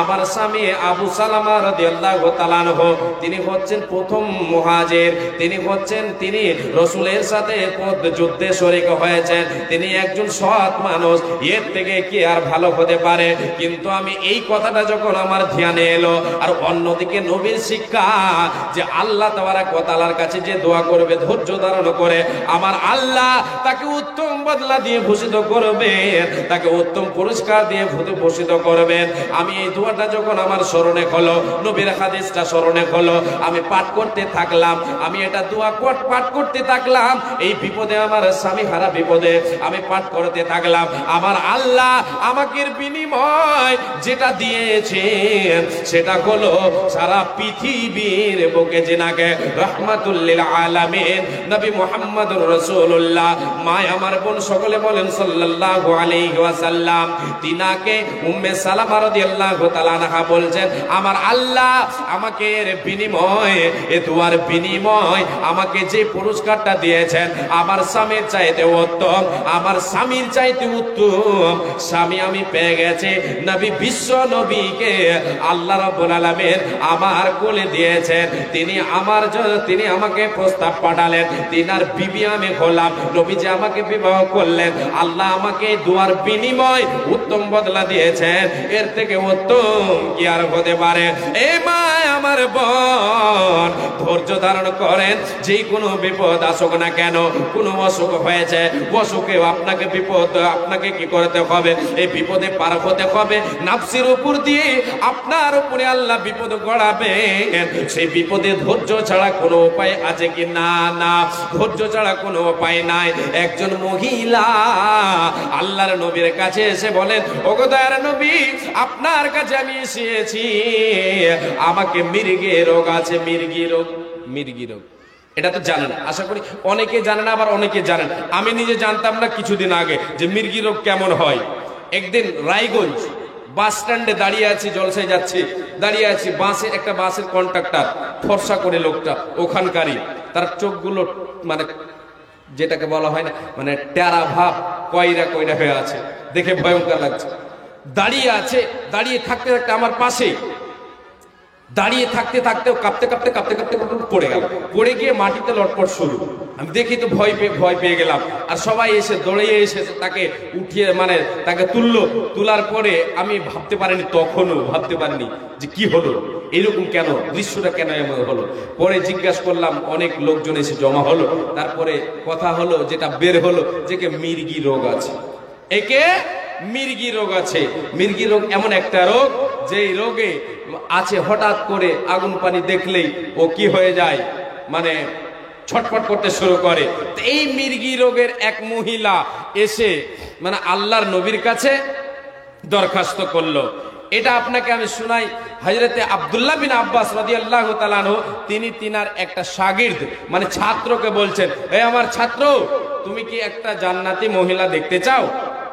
আমার স্বামী আবু সালামা রাদিয়াল্লাহু তাআলা আনহু তিনি হচ্ছেন প্রথম মুহাজির, তিনি রাসূলের সাথে যুদ্ধে শরীক হয়েছেন, তিনি একজন সৎ মানুষ, এর থেকে কি আর ভালো হতে পারে? কিন্তু আমি এই কথাটা যখন আমার ধ্যানে এলো, আর অন্যদিকে নবীর শিক্ষা যে আল্লাহ তাবারক ওয়া তাআলার কাছে যে দোয়া করবে ধৈর্য ধারণ করে, আমার আল্লাহ তাকে উত্তম বদলা দিয়ে ভূষিত করবেন, তাকে উত্তম পুরস্কার দিয়ে ভূষিত করবেন। আমি এই দোয়াটা যখন আমার স্মরণে হলো, নবীর হাদিসটা স্মরণে হলো, আমি পাঠ করতে থাকলাম, আমি এটা দোয়া পাঠ করতে থাকলাম। এই বিপদে, আমার স্বামী হারা বিপদে আমি পাঠ করতে থাকলাম। আমার আল্লাহ আমাকে বিনিময় যেটা দিয়েছেন সেটা হলো সারা পৃথিবীর বুকে যিনাকে রাহমাতুল লিল আলামিন নবী মুহাম্মদুর রাসূলুল্লাহ, মা আমার বোন সকলে বলেন সাল্লাল্লাহু আলাইহি ওয়াসাল্লাম, তিনাকে উম্মে সালামা রাদিয়াল্লাহু তাআলা আনহা বলছেন, আমার আল্লাহ আমাকে এর বিনিময়, এ দুয়ার বিনিময় আমাকে যে পুরস্কারটা দিয়েছেন, আমার স্বামীর চাইতে উত্তম, আমার স্বামীর চাইতে উত্তম স্বামী আমি পেয়ে গেছি। নবী, বিশ্ব নবীকে আল্লাহ রাব্বুল আলামিন আমার কোলে দিয়েছেন, তিনি আমাকে প্রস্তাব পাঠালেন, তিনার বিবি আমি হলাম, নবীজি আমাকে বিবাহ করলেন, আল্লাহ আমাকে দুয়ার বিনিময় উত্তম বদলা দিয়েছেন, এর থেকে উত্তম কি আর হতে পারে? এই মা আমার বোন, ধৈর্য ধারণ করেন, যে কোনো বিপদ আসুক না কেন, কোনো অসুখ হয়েছে, অসুখে আপনাকে বিপদ, আপনাকে কি করতে হবে? এই বিপদে পার হতে হবে। নাফসের উপর দিয়ে আপনার উপরে আল্লাহ বিপদ গড়াবেন, সেই বিপদে ধৈর্য ছাড়া কোনো উপায় আছে কি? না, না, ধৈর্য ছাড়া কোনো উপায় নাই। একজন মহিলা আল্লাহর নবীর কাছে এসে বলেন, ওগো দয়ার নবী, আপনার কাছে আমি এসেছি, আমাকে মির্গি রোগ আছে। মির্গি রোগ এটা তো জানেন, আশা করি অনেকে জানেন, আবার অনেকে জানেন। আমি নিজে জানতাম না কিছুদিন আগে যে মির্গি রোগ কেমন হয়। একদিন রায়গঞ্জ বাস স্ট্যান্ডে দাঁড়িয়ে আছি, জলসায় যাচ্ছি, দাঁড়িয়ে আছি, একটা বাসের কন্ট্রাক্টর, ফর্সা করে লোকটা, ওখানকারই, তার চোখগুলো মানে যেটাকে বলা হয় না, মানে টেরা ভাব, কয়রা হয়ে আছে, দেখে ভয়ঙ্কর লাগছে। দাঁড়িয়ে আছে, দাঁড়িয়ে থাকতে থাকতে আমার পাশে, দাঁড়িয়ে থাকতে থাকতে কাঁপতে পড়ে গেল, পড়ে গিয়ে মাটিতে লটপট শুরু। আমি দেখি তো ভয় পেয়ে গেলাম, আর সবাই এসে দৌড়ে এসে তাকে উঠিয়ে মানে তাকে তোলার পরে আমি তখনও ভাবতে পারিনি যে কি হলো, এরকম কেন, দৃশ্যটা কেন এমন হলো। পরে জিজ্ঞাসা করলাম, অনেক লোকজন এসে জমা হলো, তারপরে কথা হলো, যেটা বের হলো যে মির্গি রোগ আছে, একে মির্গি রোগ আছে। মির্গি রোগ এমন একটা রোগ, যেই রোগে আছে হঠাৎ করে আগুন পানি দেখলেই ও কি হয়ে যায়, মানে ছটফট করতে শুরু করে। এই মির্গি রোগের এক মহিলা এসে মানে আল্লাহর নবীর কাছে দরখাস্ত করলো। এটা আপনাকে আমি শোনাই। হযরতে আব্দুল্লাহ বিন আব্বাস রাদিয়াল্লাহু তাআলা আনহু তিনি তিনার একটা শাগির্দ মানে ছাত্রকে বলছেন, এই আমার ছাত্র, তুমি কি একটা জান্নাতি মহিলা দেখতে চাও?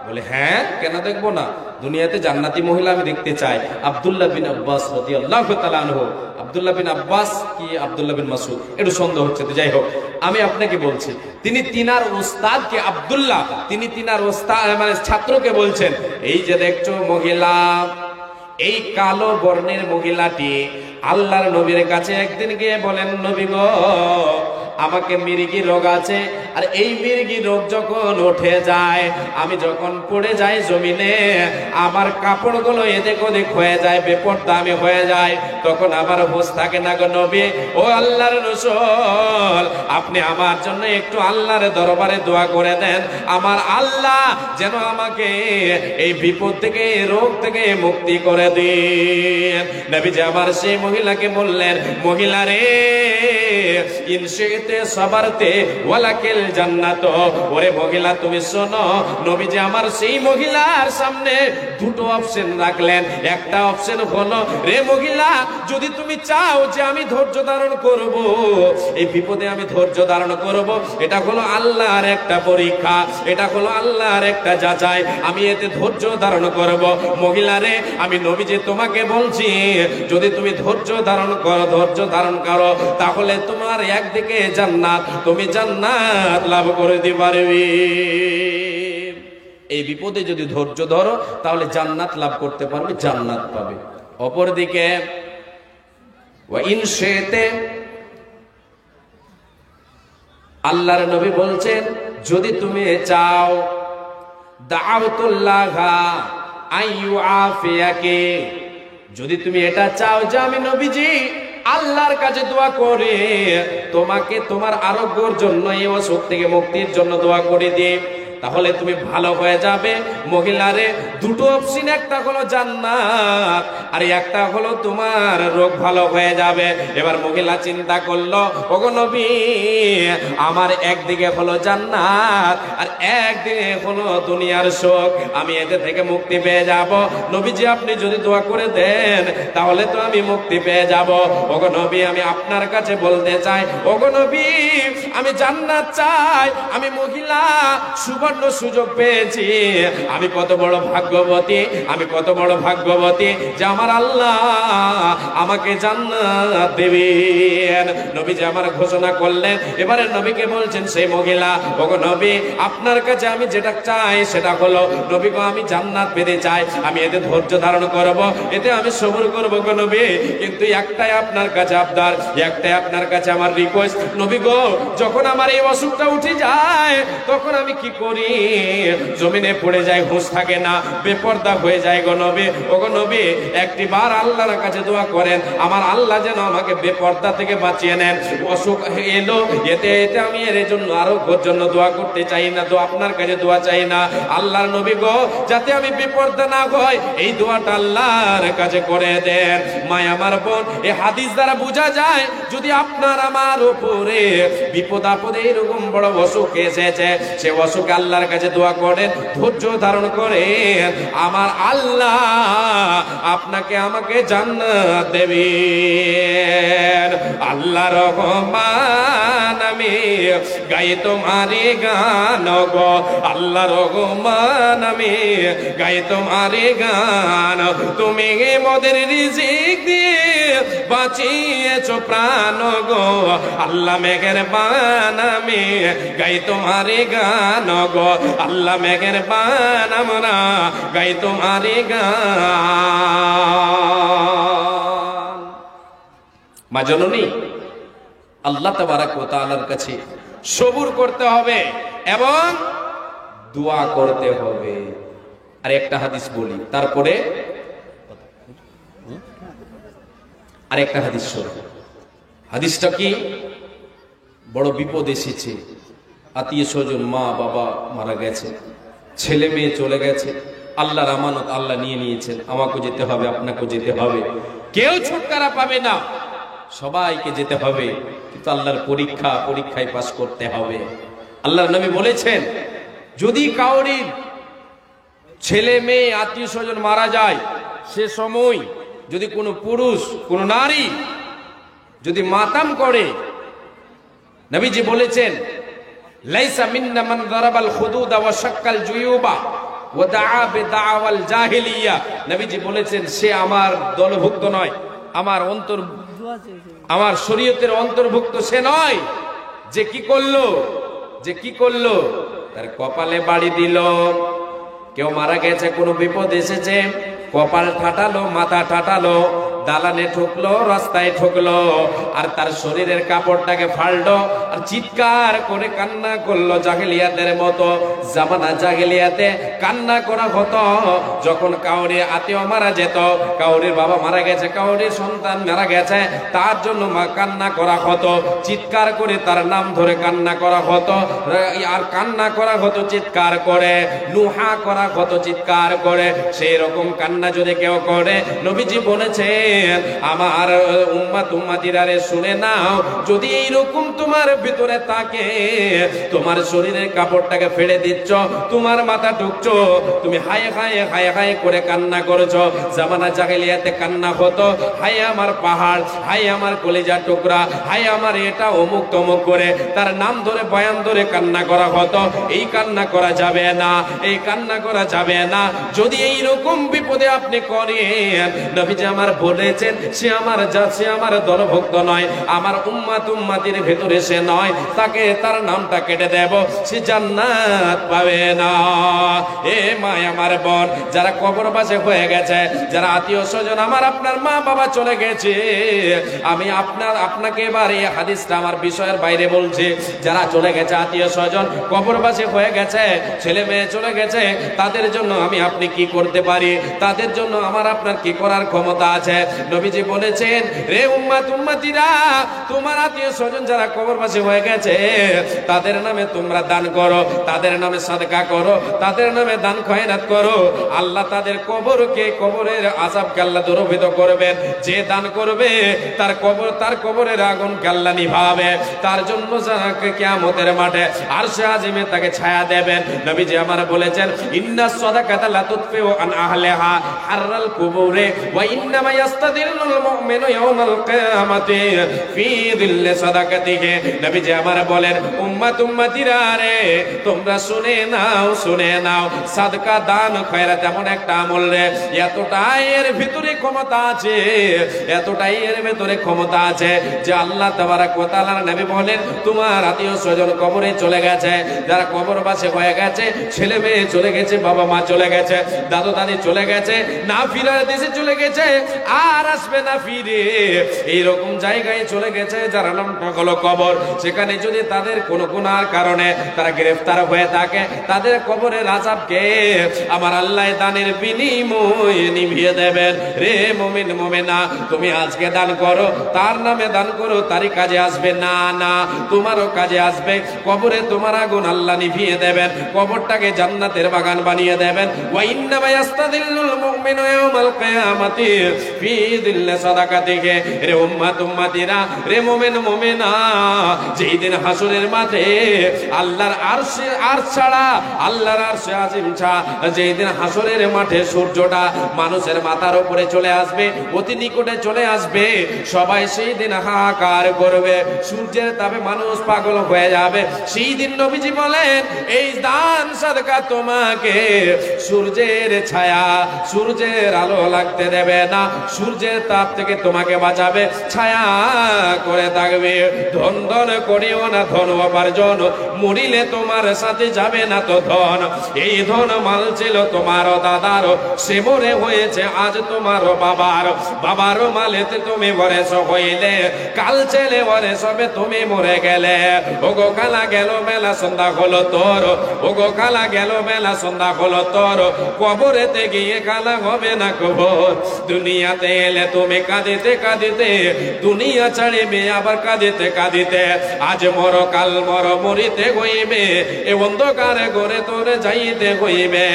বলে, হ্যাঁ, কেন দেখবো না, দুনিয়াতে জান্নাতি মহিলা আমি দেখতে চাই। আব্দুল্লাহ বিন আব্বাস রাদিয়াল্লাহু তাআলা আনহু, আব্দুল্লাহ বিন আব্বাস কি আব্দুল্লাহ বিন মাসউদ, একটু সন্দেহ হচ্ছে, তো যাই হোক, আমি আপনাকে বলছি, তিনি তিনার উস্তাদকে আব্দুল্লাহ, তিনি তিনার উস্তাদ মানে ছাত্রকে বলছেন, এই যে দেখছো মহিলা, এই কালো বর্ণের মহিলাটি আল্লাহর নবীর কাছে একদিন গিয়ে বলেন, নবী গো, আমাকে মির্গি রোগ আছে, আর এই মির্গি রোগ যখন উঠে যায়, আমি যখন পড়ে যাই জমিনে, আমার কাপড়গুলো এদিক ওদিক হয়ে যায়, বেপরদা আমি হয়ে যায়, তখন আমার হুঁশ থাকে না গো নবী। ও আল্লাহর রাসূল, আপনি আমার জন্য একটু আল্লাহর দরবারে দোয়া করে দেন, আমার আল্লাহ যেন আমাকে এই বিপদ থেকে, এই রোগ থেকে মুক্তি করে দিন। নবীজি আমার সেই মহিলাকে বললেন, মহিলা রে, ইনশিতে সাবারতে ওয়ালাকিল জান্নাত। ওরে মহিলা তুমি শোনো, নবীজি আমার সেই মহিলার সামনে দুটো অপশন রাখলেন। একটা অপশন হলো, রে মহিলা, যদি তুমি চাও যে আমি ধৈর্য ধারণ করব, এই বিপদে আমি ধৈর্য ধারণ করব, এটা হলো আল্লাহর একটা পরীক্ষা, এটা হলো আল্লাহর একটা যাচাই, আমি এতে ধৈর্য ধারণ করব। মহিলা রে, আমি নবীজি তোমাকে বলছি, যদি তুমি ধৈর্য ধারণ করো, ধৈর্য ধারণ করো, তাহলে তোমার একদিকে জান্নাত, তুমি জান্নাত লাভ করে দিতে পারবে। এই বিপদে যদি ধৈর্য ধরো, তাহলে জান্নাত লাভ করতে পারবে, জান্নাত পাবে। অপরদিকে ওয়া ইন শিতে, আল্লাহর নবী বলছেন, যদি তুমি চাও, দাউতুল্লাহা আইয়ুআফিয়াকে, যদি তুমি এটা চাও যে আমি নবীজি আল্লাহর কাছে দোয়া করে তোমাকে তোমার আরোগ্যের জন্য, এই অসুখ থেকে মুক্তির জন্য দোয়া করে দিই, তাহলে তুমি ভালো হয়ে যাবে। মহিলারে দুটো অপশন, একটা হলো জান্নাত আর একটা হলো তোমার রোগ ভালো হয়ে যাবে। এবার মহিলা চিন্তা করলো, ওগো নবী, আমার একদিকে হলো জান্নাত আর একদিকে হলো দুনিয়ার সুখ, আমি এতে থেকে মুক্তি পেয়ে যাব। নবীজি আপনি যদি দোয়া করে দেন, তাহলে তো আমি মুক্তি পেয়ে যাব। ওগো নবী, আমি আপনার কাছে বলতে চাই, ওগো নবী, আমি জান্নাত চাই। আমি মহিলা সুবর্ণ সুযোগ পেয়েছি, আমি কত বড় ভাগ্যবতী, আমি কত বড় ভাগ্যবতী যে আমার আল্লাহ আমাকে জান্নাত দেবেন। নবীজি আমার ঘোষণা করলেন। এবারে নবীকে বলছেন সেই মহিলা, ওগো নবী, আপনার কাছে আমি যেটা চাই সেটা হলো, নবী গো, আমি জান্নাত পেতে চাই, আমি এতে ধৈর্য ধারণ করব, এতে আমি সবর করব গো নবী, কিন্তু একটাই আপনার কাছে আবদার, একটাই আপনার কাছে আমার রিকোয়েস্ট, নবী গো, যখন আমার এই অসুখটা উঠে যায়, তখন আমি কি করি? জমিনে পড়ে যায়, হুঁশ থাকে না, বেপরদা হয়ে যায় গো নবী। ওগো নবী, একটি বার আল্লাহর কাছে দোয়া করেন, আমার আল্লাহ যেন আমাকে বেপরদা থেকে বাঁচিয়ে নেন। অসুখ এলো, এতে এতে আমি এর জন্য আরোগ্যের জন্য দোয়া করতে চাই না, তো আপনার কাছে দোয়া চাই না। আল্লাহর নবী গো, যাতে আমি বেপরদা না হয়, এই দোয়াটা আল্লাহর কাছে করে দেন। মায় আমার বোন, এই হাদিস দ্বারা বোঝা যায়, যদি আপনার আমার উপরে বিপদ আপদে এরকম বড় অসুখ এসেছে, সে অসুখ আল্লাহর কাছে দোয়া করেন, ধৈর্য ধারণ করেন, আমার আল্লাহ আপনাকে আমাকে জান্নাত দেবেন। আল্লাহ রহমান, আমি গাই তোমারে গান গো, আল্লাহ রহমান, আমি গাই তোমারে গান, তুমি মোদের রিজিক দিয়ে বাঁচিয়েছো প্রাণ গো, আল্লাহ মেহেরবান, আমি গাই তোমারে গান গো, আল্লাহ মেহেরবান, আমরা গাই তোমারে গান। মা জননী, আল্লাহ তাবারাক ওয়া তাআলার কাছে সবুর করতে হবে এবং দোয়া করতে হবে। আর একটা হাদিস বলি, তারপরে আরেকটা হাদিস শোনো। হাদিসটা কি? বড় বিপদ এসেছে, আত্মীয় স্বজন, মা বাবা মারা গেছে, ছেলে মেয়ে চলে গেছে, আল্লাহর আমানত আল্লাহ নিয়ে নিয়েছেন, আমাকে যেতে হবে, আপনাকেও যেতে হবে, কেউ ছুটকারা পাবে না, সবাইকে যেতে হবে, কিন্তু আল্লাহর পরীক্ষা, পরীক্ষায় পাস করতে হবে। আল্লাহর নবী বলেছেন, যদি কাউরির ছেলে মেয়ে আত্মীয় স্বজন মারা যায়, সে সময় যদি কোনো পুরুষ, কোনো নারী যদি মাতাম করে, নবীজি বলেছেন, লাইসা মিন্না মান দারাবাল খুদুদা ওয়া শাক্কাল জুয়ুবা ওয়া দাআ বিদাওয়াল জাহিলিয়া। নবীজি বলেছেন, সে আমার দলভুক্ত নয়, আমার শরীয়তের অন্তর্ভুক্ত সে নয়, যে কি করলো, যে কি করলো, তার কপালে বাড়ি দিল। কেউ মারা গেছে, কোনো বিপদ এসেছে, কপাল ঠাটালো, মাথা ঠাটালো, দালানে ঠুকলো, রাস্তায় ঠুকলো, আর তার শরীরের কাপড়টাকে ফাললো আর চিৎকার করে কান্না করলো জাহেলিয়াতের মতো। জামানা জাহেলিয়াতে কান্না করা হতো যখন কাউরে আত্মীয় মারা যেত, কাউরের বাবা মারা গেছে, কাউরের সন্তান মারা গেছে, তার জন্য কান্না করা হতো, চিৎকার করে তার নাম ধরে কান্না করা হতো, আর কান্না করা হতো চিৎকার করে, নুহা করা হতো চিৎকার করে। সেই রকম কান্না যদি কেউ করে, নবীজি বলেছেন আমার উম্মাত উম্মাতিরা রে শুনে নাও, যদি এইরকম তোমার ভিতরে থাকে, তোমার শরীরের কাপড়টাকে ফেলে দিচ্ছ, তোমার মাথা ঢুকছো, তুমি হায় হায় হায় হায় করে কান্না করেছো। জামানা জাহেলিয়াতে কান্না হতো হায় আমার পাহাড়, হায় আমার কলিজার টুকরা, হায় আমার এটা অমুক তমুক করে তার নাম ধরে বয়ান ধরে কান্না করা হতো। এই কান্না করা যাবে না, এই কান্না করা যাবে না। যদি এইরকম বিপদে আপনি করেন, নবীজি আমার বলেছেন সে আমার দলভুক্ত নয়, আমার উম্মাত উম্মাতির ভেতরে সে নয়, তাকে তার নামটা কেটে দেব, সে জান্নাত পাবে না। এ মা আমার বোন, যারা কবরবাসে হয়ে গেছে, যারা আত্মীয় স্বজন আমার আপনার মা বাবা চলে গেছে, আমি আপনাকে এবার এই হাদিসটা আমার বিষয়ের বাইরে বলছি। যারা চলে গেছে আত্মীয় স্বজন, কবরবাসে হয়ে গেছে, ছেলে মেয়ে চলে গেছে, তাদের জন্য আমি আপনি কি করতে পারি, তাদের জন্য আমার আপনার কি করার ক্ষমতা আছে? নবীজি বলেছেন রে উম্মাত উম্মাতিরা, তোমার আত্মীয় স্বজন যারা কবরবাসী হয়ে গেছে, তাদের নামে তোমরা দান করো, তাদের নামে সাদকা করো, তাদের নামে দান খয়রাত করো। আল্লাহ তাদের কবরকে, কবরের আযাবকে আল্লাহ দূরীভূত করবেন। যে দান করবে তার কবরের আগুনকে আল্লাহ নিভাবে, তার জন্য কিয়ামতের মাঠে আরশে আজিমে তাকে ছায়া দেবেন। নবীজি আমার বলেছেন ইন্নাস সাদাকাতা লা তুতফিউ আন আহলিহা হাররাল কুবুরে ওয়া ইন্নামা ইয়াস্তাদিল্লুল মুমিনু ইয়াওমাল কিয়ামাতি ফি দিল্লি সাদাকাতিহি। নবীজি আমার বলেন উম্মাত উম্মাতিরা রে, তোমরা শুনে নাও, শুনে নাও, সাদকা দান খয়রাত এমন একটা আমল রে, এতটাই এর ভিতরে ক্ষমতা আছে, এতটাই এর ভিতরে ক্ষমতা আছে যে আল্লাহ তাবারাক ওয়া তাআলার নবী বলেন তোমার আত্মীয় স্বজন কবরে চলে গেছে, যারা কবরবাসে হয়ে গেছে, ছেলে মেয়ে চলে গেছে, বাবা মা চলে গেছে, দাদু দাদি চলে গেছে, না ফিরার দেশে চলে গেছে, আর আসবে না ফিরে, এইরকম জায়গায় চলে গেছে যারা নামটা হলো কবর। সেখানে যদি তাদের কোনো গুনার কারণে তারা গ্রেফতার হয়ে থাকে, তাদের কবরের আযাবকে আমার আল্লাহ দানের বিনিময়ে নিভিয়ে দেবেন। রে মুমিন মুমিনা, তুমি আজকে দান করো, তার নামে দান করো, তারই কাজে আসবে না, না তোমারও কাজে আসবে। কবরে তোমার আগুন আল্লাহ নিভিয়ে দেবেন, কবরটাকে জান্নাতের বাগান বানিয়ে দেবেন। ওয়া ইন্নামা ইয়াস্তাদিল্লুল মুমিনু ইয়াওমাল কিয়ামাতি ফি দিল্লি সাদাকাতিহি। রে উম্মাত উম্মাতিরা, রে মুমিন মুমিনা, যেই দিন হাসরের মাঠে আল্লাহর আরশে আরশ ছাড়া, আল্লাহর আরশে আজিম ছাড়া, যেই দিন হাসরের মাঠে সূর্যটা মানুষের মাথার উপরে চলে আসবে, অতি নিকটে চলে আসবে, সবাই সেই দিন হাহাকার করবে, সূর্যের তাপে মানুষ পাগল হয়ে যাবে। সেই দিন নবীজি বলেন এই দান সাদকা তোমাকে সূর্যের ছায়া, সূর্যের আলো লাগতে দেবে না, সূর্যের তাপ থেকে তোমাকে বাঁচাবে, ছায়া করে থাকবে। ধন ধন করিও না ধন উপার্জন, মরিলে তোমার সাথে যাবে না তো ধন। এই ধন মাল ছিল তোমার দাদার, সে মরে হয়েছে আজ তোমার বাবার, বাবার মালেতে তুমি মরেছ হইলে, কাল ছেলে মরে সবে তুমি মরে গেলে। ওগো কালা গেল মেলা সন্ধ্যা হলো তোর, ওগো কালা গেল মেলা সন্ধ্যা হলো তোর, কবরেতে গিয়ে কালা হবে না কবর। দুনিয়াতে এলে তুমি কাঁদিতে কাঁদিতে, দুনিয়া ছাড়িবে আবার কাঁদিতে কাঁদিতে, আজ মর কাল মর মরিতে হইবে, এ অন্ধকারে ঘরে তোরে যাইতে হইবে।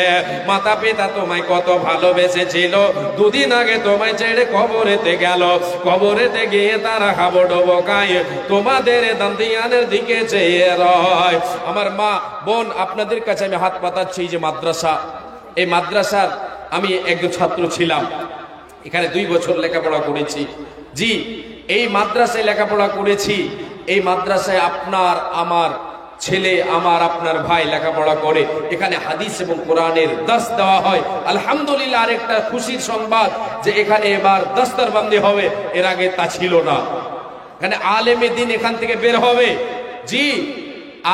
মাতা পিতা তোমায় কত ভালোবেসেছিল, দুদিন আগে তোমায় ছেড়ে কবরেতে গেল, কবরেতে গিয়ে তারা হাবুডুবু খায়, তোমাদের দান্দিয়ানের দিকে চেয়ে রয়। আমার মা বোন, আপনাদের কাছে আমি হাত পাতাচ্ছি যে মাদ্রাসা, এই মাদ্রাসার আমি একজন ছাত্র ছিলাম, এখানে 2 বছর লেখাপড়া করেছি। জি, এই মাদ্রাসায় লেখাপড়া করেছি, এই মাদ্রাসায় আপনার আমার ছেলে, আমার আপনার ভাই লেখাপড়া করে। এখানে হাদিস এবং কোরআনের দাস দেওয়া হয়। আলহামদুলিল্লাহ, আরেকটা খুশির সংবাদ যে এখানে এবার দস্তরবন্দি হবে, এর আগে তা ছিল না। এখানে আলেমে দিন এখান থেকে বের হবে, জি।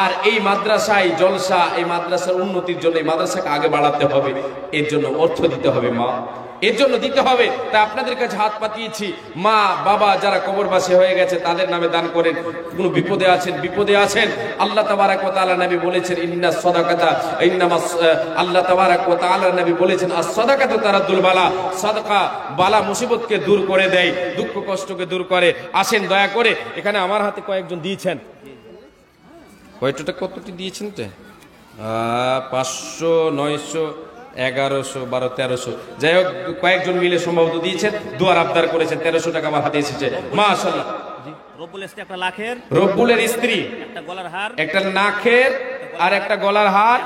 আর এই মাদ্রাসায় জলসা, এই মাদ্রাসার উন্নতির জন্য এই মাদ্রাসাকে আগে বাড়াতে হবে, এর জন্য অর্থ দিতে হবে মা, এর জন্য দিতে হবে। তাই আপনাদের কাছে হাত পাতিয়েছি, মা বাবা যারা কবরবাসী হয়ে গেছে তাদের নামে দান করেন। কোনো বিপদে আছেন, বিপদে আছেন, আল্লাহ তাবারাক ওয়া তাআলা নবী বলেছেন ইন্নাস সাদাকাতা ইন্নামাস, আল্লাহ তাবারাক ওয়া তাআলা নবী বলেছেন আস-সাদাকাতু তারাদ্দুল বালা, সাদাকা বালা মুসিবতকে দূর করে দেয়, দুঃখ কষ্টকে দূর করে। আসেন দয়া করে, এখানে আমার হাতে কয়েকজন দিয়েছেন, কয়টা কতটি দিয়েছেন তো 500 900 1100 12 1300, যাই হোক কয়েকজন মিলে সম্ভবত দিয়েছেন, দুয়ার আবদার করেছেন, 1300 টাকা আমার হাতে এসেছে মাশাআল্লাহ। একটা লাখের, রব্বুলের স্ত্রী, একটা গলার হার, একটা নাকের আর একটা গলার হার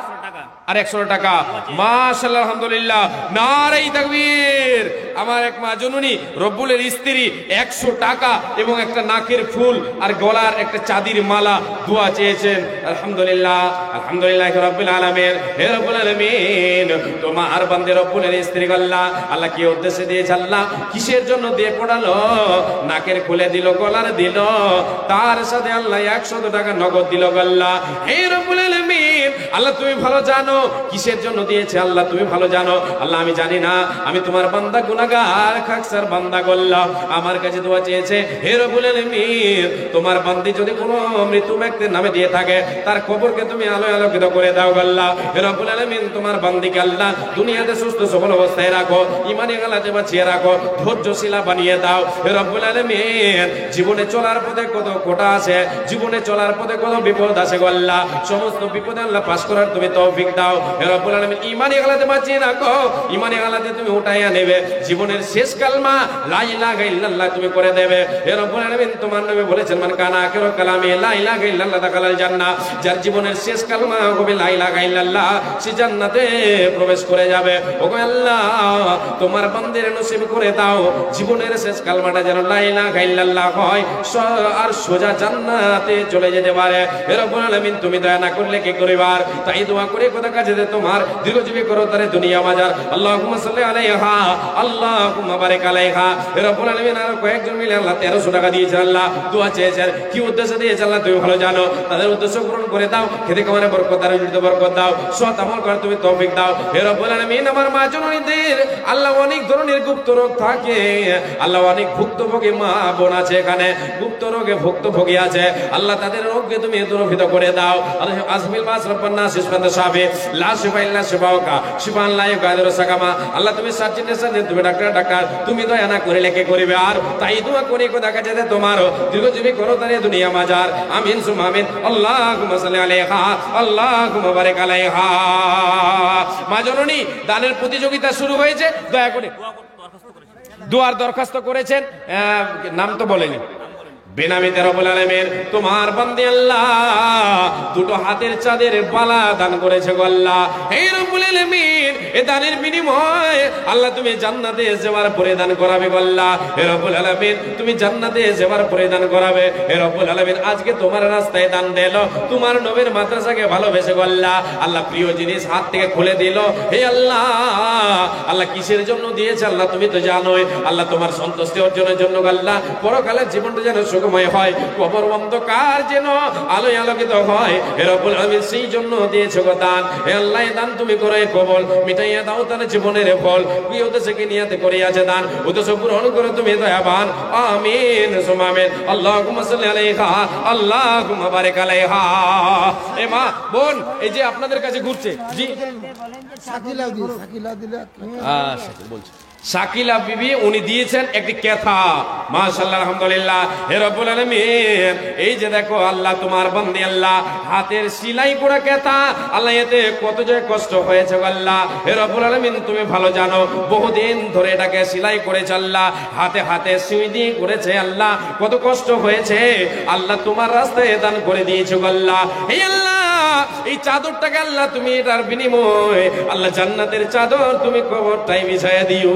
আর 100 টাকা মাশাআল্লাহ আলহামদুলিল্লাহ, নারে তাকবীর। আমার এক মা জননী রব্বুলের স্ত্রী 100 টাকা এবং একটা নাকের ফুল আর গলার একটা চাঁদির মালা দোয়া চেয়েছেন। আলহামদুলিল্লাহ, আলহামদুলিল্লাহ রাব্বিল আলামিন। হে রব্বুল আলামিন, তোমার বান্দে রব্বুলের স্ত্রী আল্লাহ, আল্লাহ কি উদ্দেশ্যে দিয়েছে, আল্লাহ কিসের জন্য দিয়ে পড়ালো, নাকের খুলে দিল, গলার দিল, তার সাথে আল্লাহ 100 টাকা নগদ দিল আল্লাহ। হে রব্বুল আলামিন, আল্লাহ তুমি ভালো জানো কিসের জন্য দিয়েছে, আল্লাহ তুমি ভালো জানো, আল্লাহ আমি জানি না, আমি তোমার বান্দা গুনাহগার খাকসার বান্দা গল্লাহ, আমার কাছে দোয়া চেয়েছে। হে রব্বুল আলামিন, তোমার বান্দি যদি কোনো মৃত্যু ব্যক্তির নামে দিয়ে থাকে তার কবরকে তুমি আলোয় আলোকিত করে দাও আল্লাহ। হে রব্বুল আলামিন, তোমার বান্দিকে আল্লাহ দুনিয়াতে সুস্থ সবল অবস্থায় রাখো, ঈমানে গালাতে বাঁচিয়ে রাখো, ধৈর্যশীলা বানিয়ে দাও। হে রব্বুল আলামিন, জীবনে চলার পথে কত কোটা আছে, জীবনে চলার পথে কত বিপদ আছে আল্লাহ, সমস্ত বিপদে আল্লাহ পাস করার তুমি তৌফিক দাও। হে রব্বুল আলামিন, ঈমানে গালাতে বাঁচিয়ে রাখো, ঈমানে গালাতে তুমি উঠাইয়া নেবে, জীবনের শেষ কালমা লা ইলাহা ইল্লাল্লাহ তুমি করে দেবে। হে রব্বুল আলামিন, তোমার নবী বলেছেন মান কানা আখিরু কালামি লা ইলাহা ইল্লাল্লাহ দাখালাল জান্নাহ, যার জীবনের শেষ কালমা হবে লা ইলাহা ইল্লাল্লাহ, সে জান্নাতে প্রবেশ করে যাবে। ওগো আল্লাহ, তোমার বান্দের নসিব করে দাও জীবনের শেষ কালমাটা যেন লা ইলাহা ইল্লাল্লাহ হয় আর সোজা জান্নাতে চলে যেতে পারে। হে রব্বুল আলামিন, তুমি দয়া না করলে কি করিবার, তাই দোয়া করে কথা কাজে তোমার দীর্ঘজীবী করো তারে দুনিয়া বাজার। আল্লাহুম্মা সাল্লি আলাইহা আল্লাহুম্মা বারিক আলাইহা। হে রব্বুল আলামিন, আর কয়েকজন মিলে আল্লাহ 1300 টাকা দিয়েছে, আল্লাহ দোয়া চেয়েছেন, কি উদ্দেশ্যে দিয়েছে আল্লাহ তুমি ভালো জানো, তাদের উদ্দেশ্য পূরণ করে দাও, খেতে খাওয়ারে বরকত দাও, রুজিতে বরকত দাও, সৎ আমল করার তুমি তৌফিক দাও। হে রব্বুল আলামিন, আমার মা জননীদের আল্লাহ অনেক ধরনের গুপ্ত রোগ থাকে, আল্লাহ অনেক ভুক্তভোগী মা বোন আছে এখানে, গুপ্ত রোগে ভুক্তভোগী আছে, আল্লাহ তাদের রোগকে তুমি দূরীভূত করে দাও। আজমিল মাস রব্বানা সিসফাত সাবে লা শিফা ইল্লা শিফাউকা শিফান লা ইগাদিরু সাকামা। আল্লাহ তুমি সার্জনের সাথে তুমি ডাক্তার, তুমি দয়া না করে লেখে করিবে, আর তাই দোয়া করে কোথা কাছে তোমার দীর্ঘজীবী করো তারে দুনিয়া মাজার। আমিন সুম আমিন। আল্লাহুম্মা সাল্লি আলাইহা আল্লাহুম্মা বারিক আলাইহা। মা জননী, দানের প্রতিযোগিতা শুরু হয়েছে, দয়া করে দোয়ার দরখাস্ত করেছেন, নাম তো বলেনি, বেনামিতে রব্বুল আলামিন, তোমার বান্দী আল্লাহ দুটো হাতের চাঁদের বালা দান করেছে গো আল্লাহ। হে রব্বুল আলামিন, এ দানের বিনিময়ে আল্লাহ তুমি জান্নাতে যাওয়ার পরে দান করাবে গো আল্লাহ। হে রব্বুল আলামিন, তুমি জান্নাতে যাওয়ার পরে দান করাবে। হে রব্বুল আলামিন, আজকে তোমার রাস্তায় দান দিল, তোমার নবীর মাদ্রাসাকে ভালোবেসে গো আল্লাহ, আল্লাহ প্রিয় জিনিস হাত থেকে খুলে দিল। হে আল্লাহ, আল্লাহ কিসের জন্য দিয়েছে আল্লাহ তুমি তো জানোই, আল্লাহ তোমার সন্তুষ্টি অর্জনের জন্য গো আল্লাহ, পরকালের জীবনটা যেন সুখময় হয়, কবর অন্ধকার যেন আলোয় আলোকিত হয়। হে রব্বুল আলামিন, সেই জন্য দিয়েছো গো দান। হে আল্লাহ, দান তুমি করে কবল মিটাইয়া দাও তার জীবনের ফল, প্রিয় উদ্দেশ্যকে নিয়াতে করিয়াছে দান, উদ্দেশ্য পূরণ করে তুমি দয়াবান। আমিন সুম্মা আমিন। আল্লাহুম্মা সাল্লি আলাইহা আল্লাহুম্মা বারিক আলাইহা। এ মা বোন, এই যে আপনাদের কাছে ঘুরছে, জি শাকিলা দিলে শাকিল বলছে, শাকিলা বিবি উনি দিয়েছেন একটি কেথা, মাশাআল্লাহ আলহামদুলিল্লাহ। হে রব্বুল আলামিন, এই যে দেখো আল্লাহ তোমার বান্দী আল্লাহ হাতের সেলাই করা কেথা, আল্লাহ এতে কত যে কষ্ট হয়েছে আল্লাহ। হে রব্বুল আলামিন, তুমি ভালো জানো, বহুদিন ধরে এটাকে সেলাই করেছে আল্লাহ, হাতে হাতে সুই দিয়ে করেছে আল্লাহ, কত কষ্ট হয়েছে আল্লাহ, তোমার রাস্তায় দান করে দিয়েছো আল্লাহ। হে আল্লাহ, এই চাদরটাকে আল্লাহ তুমি এটার বিনিময়ে আল্লাহ জান্নাতের চাদর তুমি কবরটাই বিছায়া দিও।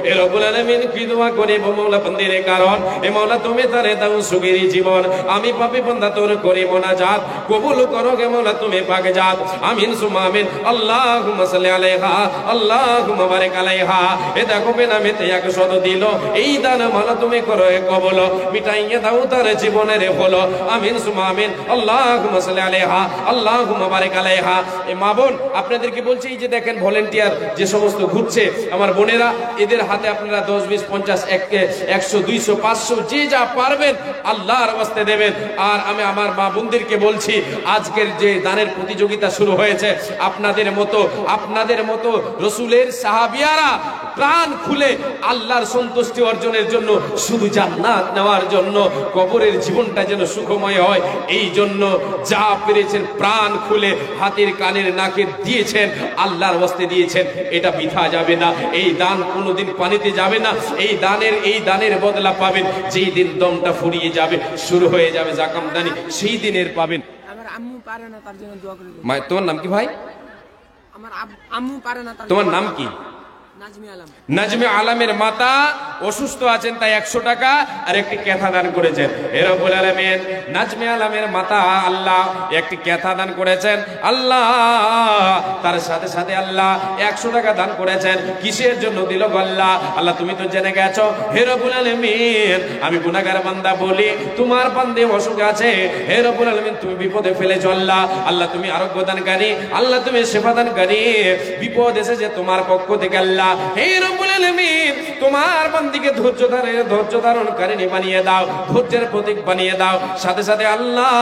এ রব্বুল আলামিন কি দোয়া করে মওলা বান্দির কারণ এ মওলা তুমি তারে দাও সুখের জীবন। আমি পাপী বান্দা তোর করি মোনাজাত কবুল করো গে মওলা তুমি পাক জাত। আমিন সুম্মা আমিন। আল্লাহুম্মা সাল্লি আলাইহা আল্লাহুম্মা বারিক আলাইহা। এ দেখো বেনামিতে 100 দিল এই দান মওলা তুমি করো এ কবুল মিটাইয়া দাও তার জীবনের হলো। আমিন সুম্মা আমিন। আল্লাহুম্মা সাল্লি আলাইহা আল্লাহুম্মা বারিক আলাইহা। এ মা বোন আপনাদেরকে বলছি এই যে দেখেন ভলান্টিয়ার যে সমস্ত ঘুরছে আমার বোনেরা এদের হাতে আপনারা 10 20 50 100 200 500 যে যা পারবেন আল্লাহর ওয়াস্তে দেবেন। আর আমি আমার মা বোনদেরকে বলছি আজকের যে দানের প্রতিযোগিতা শুরু হয়েছে আপনাদের মতো রসুলের সাহাবিয়ারা প্রাণ খুলে আল্লাহর সন্তুষ্টি অর্জনের জন্য শুধু জান্নাত নেওয়ার জন্য কবরের জীবনটা যেন সুখময় হয় এই জন্য যা পেরেছেন প্রাণ খুলে হাতের কানের নাকের দিয়েছেন আল্লাহর ওয়াস্তে দিয়েছেন। এটা বৃথা যাবে না। এই দান কোনোদিন পানিতে যাবে না। এই দানের বদলা পাবেন যেই দিন দমটা ফুরিয়ে যাবে শুরু হয়ে যাবে জাকামদানি সেই দিনের পাবেন। আমার আম্মু পারে না তার জন্য দোয়া করে দিন। তোমার নাম কি ভাই? আমার আম্মু পারে না তার তোমার নাম কি? নাজমি আলম। নাজমে আলমের মাতা অসুস্থ আছেন তাই 100 টাকা আর একটি ক্যাথা দান করেছেন। এ রব্বুল আলামিন নাজমে আলমের মাতা আল্লাহ একটি ক্যাথা দান করেছেন আল্লাহ তার সাথে সাথে আল্লাহ 100 টাকা দান করেছেন। কিসের জন্য দিল আল্লাহ? আল্লাহ তুমি তো জেনে গেছো। হে রব্বুল আলামিন আমি গুনাহগার বান্দা বলি তোমার বান্দে অসুখ আছে। হে রব্বুল আলামিন তুমি বিপদে ফেলেছো আল্লাহ। আল্লাহ তুমি আরোগ্য দানকারী আল্লাহ তুমি সেবা দানকারী। বিপদ এসেছে তোমার পক্ষ থেকে আল্লাহ। হে রব্বুল আলামিন তোমার বান্দিকে ধৈর্য ধারণকারী বানিয়ে দাও ধৈর্যের প্রতীক বানিয়ে দাও। সাথে সাথে আল্লাহ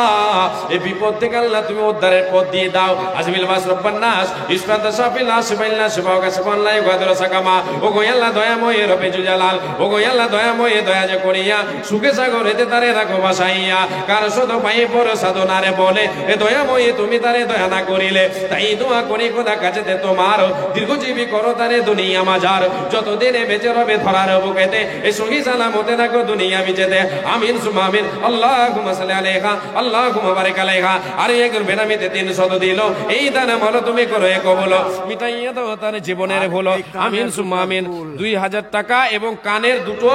এই বিপদ থেকে আল্লাহ তুমি উদ্ধারের পথ দিয়ে দাও। আজমিল বাস রব্বান নাস ইসফাত শাফিল আসবাইল্লা শিফাওকা শিফাল্লাহ গাদর সাকামা ও গো আল্লাহ দয়াময় রবে জুজালাল ও গো আল্লাহ দয়াময় দয়া যে করিয়া সুখে সাগরেতে তারে রাখো বাসাইয়া কার শত পাই পর সাধনারে বলে এ দয়াময় তুমি তারে দয়া না করিলে তাই দোয়া করি খোদা কাছেতে তোমার দীর্ঘজীবী করো তারে দুনিয়া মাঝার যতদিনে বেঁচে রবে ধরার বুকেতে এ সহি সালামতে থাকো দুনিয়া বিচেতে। আমিন সুম্মা আমিন। আল্লাহুম্মা সাল্লি আলাইহা আল্লাহুম্মা বারিক আলাইহা। আর একজন বেনামিতে 300 দিল এই দান আমল তুমি করো এ কবুল মিটাইয়া দাও তার জীবনের ভুল। আমিন সুম্মা আমিন। 2000 টাকা এবং কানের দুটো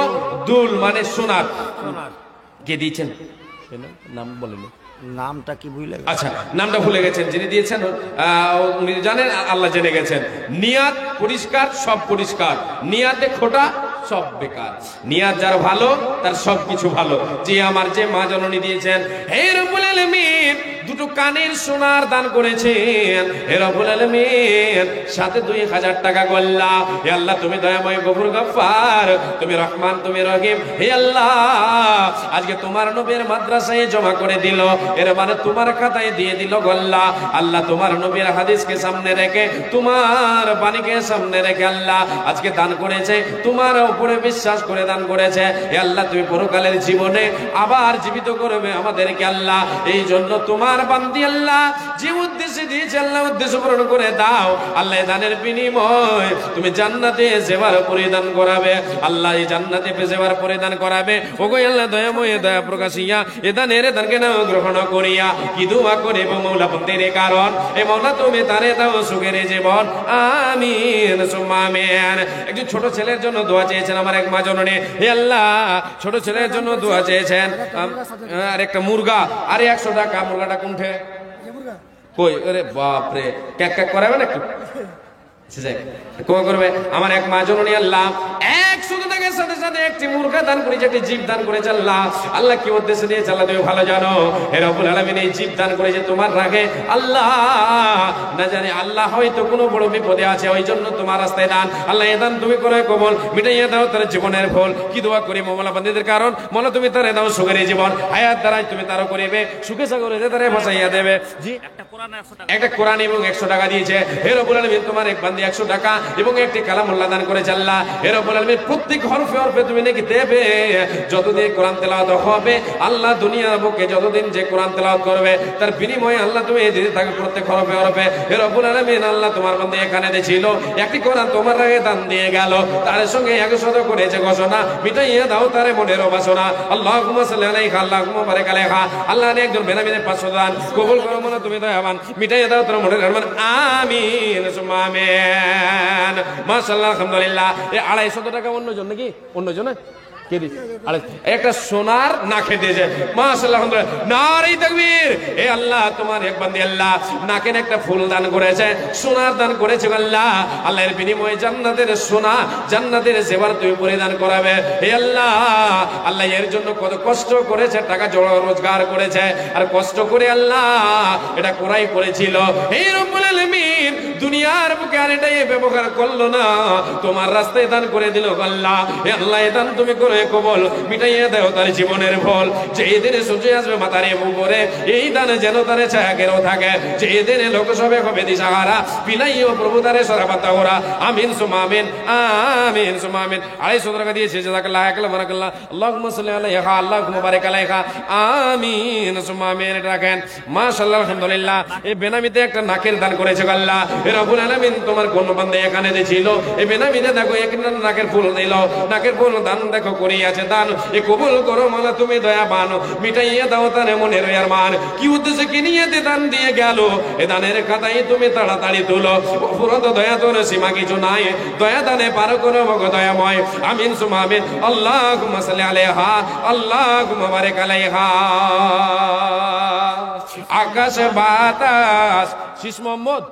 দুল মানে সোনার কে দিয়েছেন নাম বলেন? নামটা কি ভুলে গেছি? আচ্ছা নামটা ভুলে গেছেন যিনি দিয়েছেন উনি জানেন আল্লাহ জেনে গেছেন। নিয়াত পরিষ্কার সব পরিষ্কার নিয়াতে খোটা সব বেকার। নিয়াত যার ভালো তার সবকিছু ভালো। যে আমার যে মা জননী দিয়েছেন হে রব্বুল আলামিন দুটো কানের সোনার দান করেছেন হে রব্বুল আলামিন সাথে 2000 টাকা গল্লা। হে আল্লাহ তুমি দয়াময় গফুর গফফার তুমি রহমান তুমি রহিম। হে আল্লাহ আজকে তোমার নবীর মাদ্রাসায় জমা করে দিল এর মানে তোমার খাতায় দিয়ে দিল গল্লা। আল্লাহ তোমার নবীর হাদিসকে সামনে রেখে তোমার বাণীকে সামনে রেখে আল্লাহ আজকে দান করেছে তোমার উপরে বিশ্বাস করে দান করেছে। হে আল্লাহ তুমি পরকালের জীবনে আবার জীবিত করবে আমাদেরকে আল্লাহ। এই জন্য তোমার বান্দি আল্লাহ যে উদ্দেশ্যে দিয়েছে আল্লাহ উদ্দেশ্য পূরণ করে দাও আল্লাহ। দানের বিনিময় তুমি জান্নাতে সেবার পরিধান করাবে আল্লাহ। এই জান্নাতে সেবার পরিধান করাবে ওগো আল্লাহ দয়াময় দয়া প্রকাশিয়া এ দানের দানকে নাও গ্রহণ করিয়া কি দোয়া করিব মওলা বন্দের কারণ এ মওলা তুমি তারে দাও সুখের জীবন। আমিন সুম্মা আমিন। একজন ছোট ছেলের জন্য দোয়া চেয়েছেন আমার এক মা জননী। হে আল্লাহ ছোট ছেলের জন্য দোয়া চেয়েছেন আর একটা মুরগা আরে 100 টাকা। মুরগাটা কোনঠে কই? আরে বাপ রে ক্যাক ক্যাক করাবে না একটু করবে আমার এক মা জননী আল্লাহ 100 টাকার সাথে সাথে একটি মুরগা দান করেছে একটি জীব দান করেছে আল্লাহ। আল্লাহ কি উদ্দেশ্যে দিয়েছে আল্লাহ তুমি ভালো জানো। হে রব্বুল আলামিন এই জীব দান করেছে তোমার রাগে আল্লাহ না জানি আল্লাহ হয়তো কোনো বড় বিপদে আছে ওই জন্য তোমার রাস্তায় দান আল্লাহ। এ দান তুমি করে কবুল মিটাইয়া দাও তার জীবনের ভুল। কি দোয়া করি মওলা বান্দিদের কারণ মওলা তুমি তারে দাও সুখের জীবন হায়াত দ্বারাই তুমি তারও করিবে সুখে সাগরে তারে ভাসাইয়া দেবে। জি একটা কোরআন 100 টাকা একটা কোরআন এবং 100 টাকা দিয়েছে। হে রব্বুল আলামিন তোমার এক বান্দি মধ্যে 100 টাকা এবং একটি কালামুল্লাহ দান করেছে আল্লাহ এর রব্বুল আলামিন প্রত্যেক হরফে হরফে তুমি নাকি দেবে যতদিন কোরআন তেলাওয়াত হবে আল্লাহ দুনিয়ার বুকে যতদিন যে কোরআন তেলাওয়াত করবে তার বিনিময়ে আল্লাহ তুমি দিতে থাকবে প্রত্যেক হরফে হরফে এর রব্বুল আলামিন আল্লাহ তোমার বান্দা এখানে ছিল একটি কোরআন তোমার আগে দান দিয়ে গেল তার সঙ্গে 100 করেছে ঘোষণা মিটাইয়া দাও তার মনের বাসনা আল্লাহুম্মা সাল্লি আলাইহি আল্লাহুম্মা বারিক আলাইহা আল্লাহ একজন বেনামীর 500 দান কবুল করো মনে তুমি দয়াবান মিটাইয়া দাও তার মনের আরমান আমিন সুম্মা আমিন মাশাআল্লাহ আলহামদুলিল্লাহ এই 250 টাকা অন্যজন নাকি অন্যজন কে দিছে একটা সোনার নাকে দিয়েছে মাশাআল্লাহ আলহামদুলিল্লাহ নারে তাকবীর এ আল্লাহ তোমার এক বান্দি আল্লাহ নাকের একটা ফুল দান করেছে সোনার দান করেছে আল্লাহ আল্লাহর বিনিময়ে জান্নাতের সোনা জান্নাতের জেবার তুমি পরিধান করাবে হে আল্লাহ আল্লাহ এর জন্য কত কষ্ট করেছে টাকা জোড়া রোজগার করেছে আর কষ্ট করে আল্লাহ এটা কোরাই করেছিল হে রব্বুল আলামিন দুনিয়ার বুকে আর এটাই ব্যবহার করলো না তোমার রাস্তায় দান করে দিল আল্লাহ হে আল্লাহ এই দান তুমি করে কবুল মিটাইয়া দাও তার জীবনের ফল যেই দিনে সূর্য আসবে মাথার উপরে এই দানে যেন তার ছায়া কেউ থাকে যেই দিনে লোক সবে হবে দিশাহারা বিনাইও প্রভু তারে সরাবাতা ওরা আমিন সুম্মা আমিন আমিন সুম্মা আমিন 250 টাকা দিয়েছে জাযাকাল্লাহ আল্লাহ বারাকাল্লাহ আল্লাহুম্মা সাল্লি আলাইহা আল্লাহুম্মা বারিক আলাইহা আমিন সুম্মা আমিন রাখেন মাশাআল্লাহ আলহামদুলিল্লাহ এই বেনামিতে একটা নাকের দান করেছে আল্লাহ হে রব্বুল আলামিন তোমার কোন বান্দা এখানে ছিল এই বেনামিতে দেখো এক নাকের ফুল দিল নাকের ফুল দান দেখো আছে দান এ কবুল করো মালা তুমি দয়াবান মিটাইয়া দাও তার মনের আরমান কি উদ্দেশ্যে কি নিয়ে দান দিয়ে গেল এ দানের খাতায় তুমি তাড়াতাড়ি তুলো অপরাধ দয়া তোর সীমা কিছু নাই দয়া দানে পার করো মগ দয়াময় আমিন সুম্মা আমিন আল্লাহুম্মা সাল্লি আলাইহা আল্লাহুম্মা বারিক আলাইহা আকাশ বাতাস শীষ মোহাম্মদ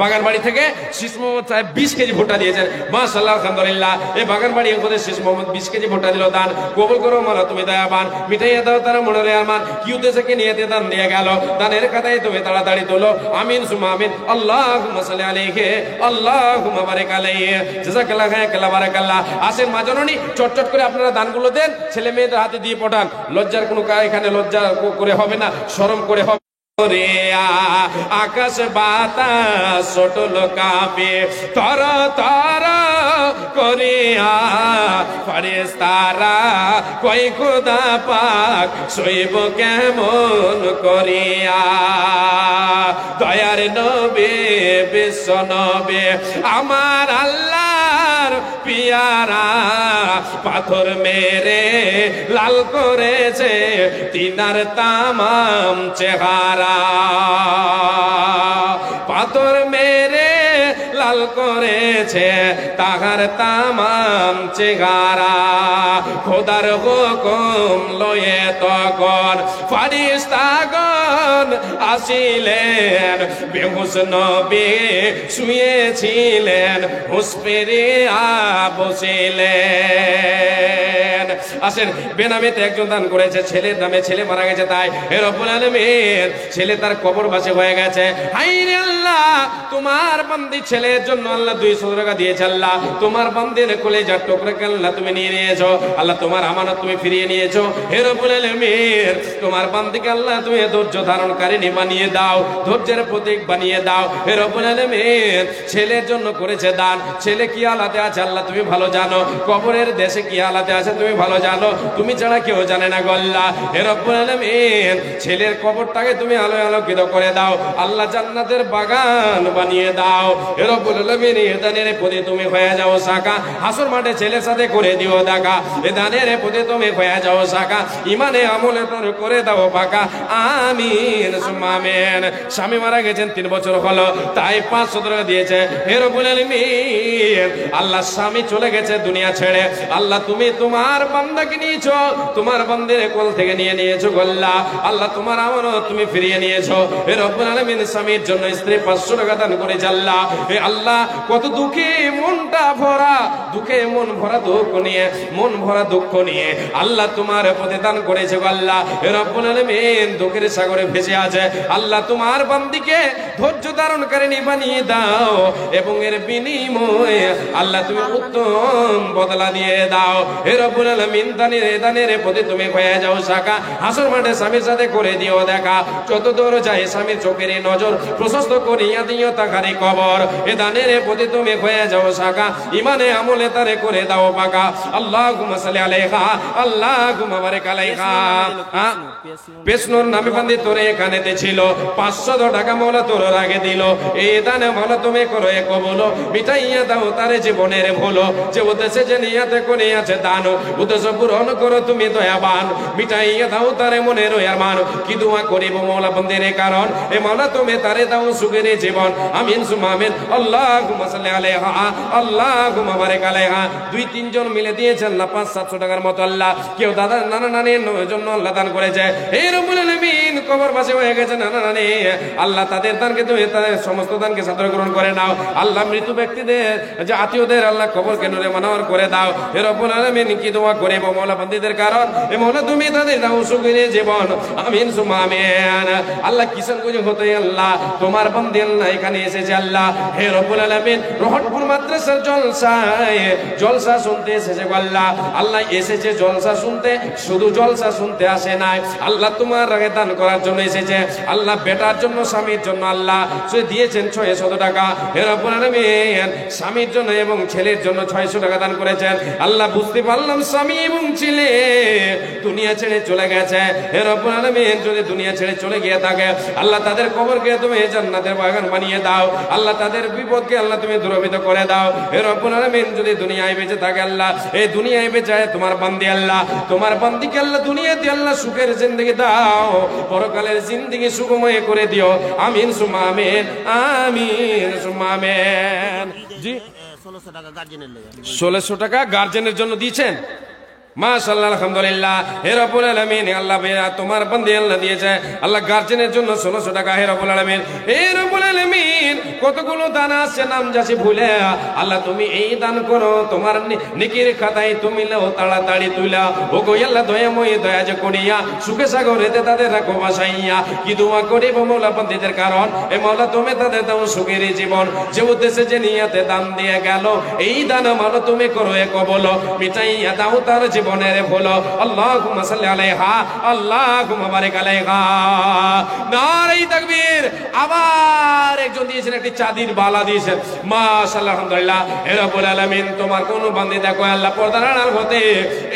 বাগানবাড়ি থেকে শীষ মোহাম্মদ সাহেব 20 কেজি ভুট্টা দিয়েছেন মাশাআল্লাহ আলহামদুলিল্লাহ এই বাগানবাড়ি উপরে শীষ মোহাম্মদ 20 কেজি ভুট্টা দিল দান কবুল করো মালা তুমি দয়াবান মিটাইয়া দাও তার মনের আরমান কি উদ্দেশ্যে কি নিয়তে দান দিয়ে গেল দানের খাতায় তুমি তাড়াতাড়ি তোলো আমিন সুম্মা আমিন আল্লাহুম্মা সাল্লি আলাইহি আল্লাহুম্মা বারিক আলাইহি জাযাকাল্লাহ খায়রাল্লাহ বারাকাল্লাহ আসেন মা জননী চটচট করে আপনারা দানগুলো দেন ছেলে মেয়েদের হাতে দিয়ে পাঠান লজ্জার কোনো এখানে লজ্জা করে হবে না শরম করে হবে আকাশ বাতাস ছোটল কাঁপে তর তর করিয়া ফেরেশতারা কই খোদা পাক শোইব কেমন করিয়া দয়ার নবী বিশ্ব নবী আমার আল্লাহর পিয়ারা পাথর মেরে লাল করেছে তিনার তামাম চেহারা পাথর মেরে লাল করেছে তাহার তামাম চেহারা খোদার হুকুম লয়ে তখন ফেরেশতাগণ আসিলেন বেহুশ নবী শুয়েছিলেন হুঁশ ফিরিয়া বসিলেন আসেন বেনামিতে একজন দান করেছে ছেলের নামে ছেলে মারা গেছে তাই হে রব্বুল আলামিন ছেলে তার কবরবাসী হয়ে গেছে হায়রে আল্লাহ তোমার বান্দি ছেলের জন্য আল্লাহ 200 টাকা দিয়েছে আল্লাহ তোমার বান্দির কলেজার টুকরাকে আল্লাহ তুমি নিয়ে নিয়েছো আল্লাহ তোমার আমানত তুমি ফিরিয়ে নিয়েছো হে রব্বুল আলামিন তোমার বান্দিকে আল্লাহ তুমি ধৈর্য ধারণকারী বানিয়ে দাও ধৈর্যের প্রতীক বানিয়ে দাও হে রব্বুল আলামিন ছেলের জন্য করেছে দান ছেলে কি হালাতে আছে আল্লাহ তুমি ভালো জানো কবরের দেশে কি হালাতে আছে তুমি ভালো জানো তুমি ছাড়া কেউ জানে না গল্লা হে রব্বুল আলামিন ছেলের কবরটাকে তুমি আলো আলোকিত করে দাও আল্লাহ জান্নাতের বাগান বানিয়ে দাও হে রব্বুল আলামিন এ দানের প্রতি তুমি হয়ে যাও সাকা হাসর মাঠে ছেলের সাথে করে দিও দেখা এ দানের প্রতি তুমি হয়ে যাও সাকা ইমানে আমলে তোর করে দাও পাকা আমিন সুম্মা আমিন স্বামী মারা গেছেন 3 বছর হলো তাই 500 টাকা দিয়েছে হে রব্বুল আলামিন আল্লাহ স্বামী চলে গেছে দুনিয়া ছেড়ে আল্লাহ তুমি তোমার বান্দাকে নিয়েছো তোমার বান্দির কোল থেকে নিয়ে নিয়েছো গল্লা আল্লাহ তোমার আমানত তুমি ফিরিয়ে নিয়েছো হে রব্বুল আলামিন স্বামীর জন্য স্ত্রী 500 টাকা দান করেছে আল্লাহ হে আল্লাহ কত দুঃখে মনটা ভরা দুঃখে মন ভরা দুঃখ নিয়ে আল্লাহ তোমার প্রতি দান করেছে আল্লাহ হে রব্বুল আলামিন দুঃখের সাগর করে ভেসে আছে। আল্লাহ তোমার বান্দিকে ধৈর্য ধারণকারিণী বানিয়ে দাও এবং এর বিনিময়ে আল্লাহ তুমি উত্তম বদলা দিয়ে দাও। হে রব্বুল আলামিন দানের প্রতি তুমি হয়ে যাও সাকা। হাসর মাঠে স্বামীর সাথে করে দিও দেখা, যত দূর যায় স্বামীর চোখের নজর প্রশস্ত করিয়া দিও তাকারি কবর। এ দানের প্রতি তুমি হয়ে যাও সাকা, ইমানে আমলে তারে করে দাও পাকা। আল্লাহুম্মা সাল্লি আলাইহা আল্লাহুম্মা বারিক আলাইহা। পেছনোর নামে বান্দি তোরে এখানেতে ছিল 500 টাকা মওলা তোর আগে দিল। এই দানে মওলা তুমি করো এ কবুল, মিটাইয়া দাও তারে জীবনের ভুল। যে উদ্দেশ্যে যে নিয়াতে করে আছে দান, উদ্দেশ্য পূরণ করো তুমি দয়াবান, মিটাইয়া দাও তারে মনের আরমান। কি দোয়া করিব মওলা বন্দের কারণ, এ মওলা তুমি তারে দাও সুখের জীবন। আমিন সুম্মা আমিন। আল্লাহুম্মা সাল্লি আলাইহা আল্লাহুম্মা বারিক আলাইহা। 2-3 জন মিলে দিয়েছেন আল্লাহ 500-700 টাকার মতো। আল্লাহ কেউ দাদা নানা নানির জন্য আল্লাহ দান করেছে। হে রব্বুল আলামিন কবর পাশে হয়ে গেছে নানা নানি, আল্লাহ তাদের দানকে তুমি তাদের সমস্ত দানকে সাদর গ্রহণ করে নাও। আল্লাহ মৃত ব্যক্তিদের যে আত্মীয়দের আল্লাহ কবরকে নূরে মানওয়ার করে দাও। হে রব্বুল আলামিন কি দোয়া করিব মওলা বান্দীদের কারণ, এ মওলা তুমি তাদের দাও সুখের জীবন। আমিন সুম্মা আমিন। আল্লাহ কিশোরগঞ্জ হতে আল্লাহ তোমার বান্দী আল্লাহ এখানে এসেছে আল্লাহ। হে রব্বুল আলামিন রহমতপুর মাদ্রাসার জলসা শুনতে এসেছে আল্লাহ। আল্লাহ এসেছে জলসা শুনতে, শুধু জলসা শুনতে আসে নাই আল্লাহ, তোমার আগে দান করার জন্য এসেছে আল্লাহ। বেটার জন্য স্বামীর জন্য আল্লাহ সে দিয়েছেন 600 টাকা। হে রব্বুল আলামিন স্বামীর জন্য এবং ছেলের জন্য 600 টাকা দান করেছেন আল্লাহ। বুঝতে পারলাম স্বামী এবং ছেলে দুনিয়া ছেড়ে চলে গেছে। হে রব্বুল আলামিন যদি দুনিয়া ছেড়ে চলে গিয়ে থাকে আল্লাহ তাদের কবরকে তুমি জান্নাতের বাগান বানিয়ে দাও আল্লাহ। তাদের বিপদকে আল্লাহ তুমি দূরীভূত করে দাও। হে রব্বুল আলামিন যদি দুনিয়ায় বেঁচে থাকে আল্লাহ, এই দুনিয়ায় বেঁচে তোমার বান্দি আল্লাহ, তোমার বান্দিকে আল্লাহ দুনিয়াতে আল্লাহ সুখের জিন্দেগি দাও, পরকালের জিন্দেগি সুখময় করে দিও। আমিন সুম্মা আমিন। আমিন সুম্মা আমিন। জি 1600 টাকা গার্জেনের লেগে। 1600 টাকা গার্জেনের জন্য দিয়েছেন, মাশাআল্লাহ আলহামদুলিল্লাহ। হে রব্বুল আলামিন আল্লাহ তোমার বান্দি আল্লাহ দিয়েছে আল্লাহ গার্জেনের জন্য 1600 টাকা। হে রব্বুল আলামিন, হে রব্বুল আলামিন কতগুলো দান আছে নাম যাচ্ছে ভুলে আল্লাহ তুমি এই দান করো, তোমার নেকির খাতায় তুমি লাও তাড়াতাড়ি তুলা। ও গো আল্লাহ দয়াময় দয়া যে করিয়া সুখে সাগরেতে তাদের রাখো বাসাইয়া। কি দোয়া করিব মওলা বান্দিদের কারণ, এ মওলা তুমি তাদের দাও সুখের জীবন। যে উদ্দেশ্যে যে নিয়াতে দান দিয়ে গেল এই দান মওলা তুমি করো এ কবুল, মিটাইয়া দাও তার জীবনের ভুল। আল্লাহুম্মা সাল্লি আলাইহা আল্লাহুম্মা বারিক আলাইহা। নারে তাকবীর। আবার একজন দিয়েছেন একটি চাঁদির বালা দিয়েছেন, মাশাআল্লাহ আলহামদুলিল্লাহ। হে রব্বুল আলামিন তোমার কোন বান্দি দেখো আল্লাহ পর্দার আড়াল হতে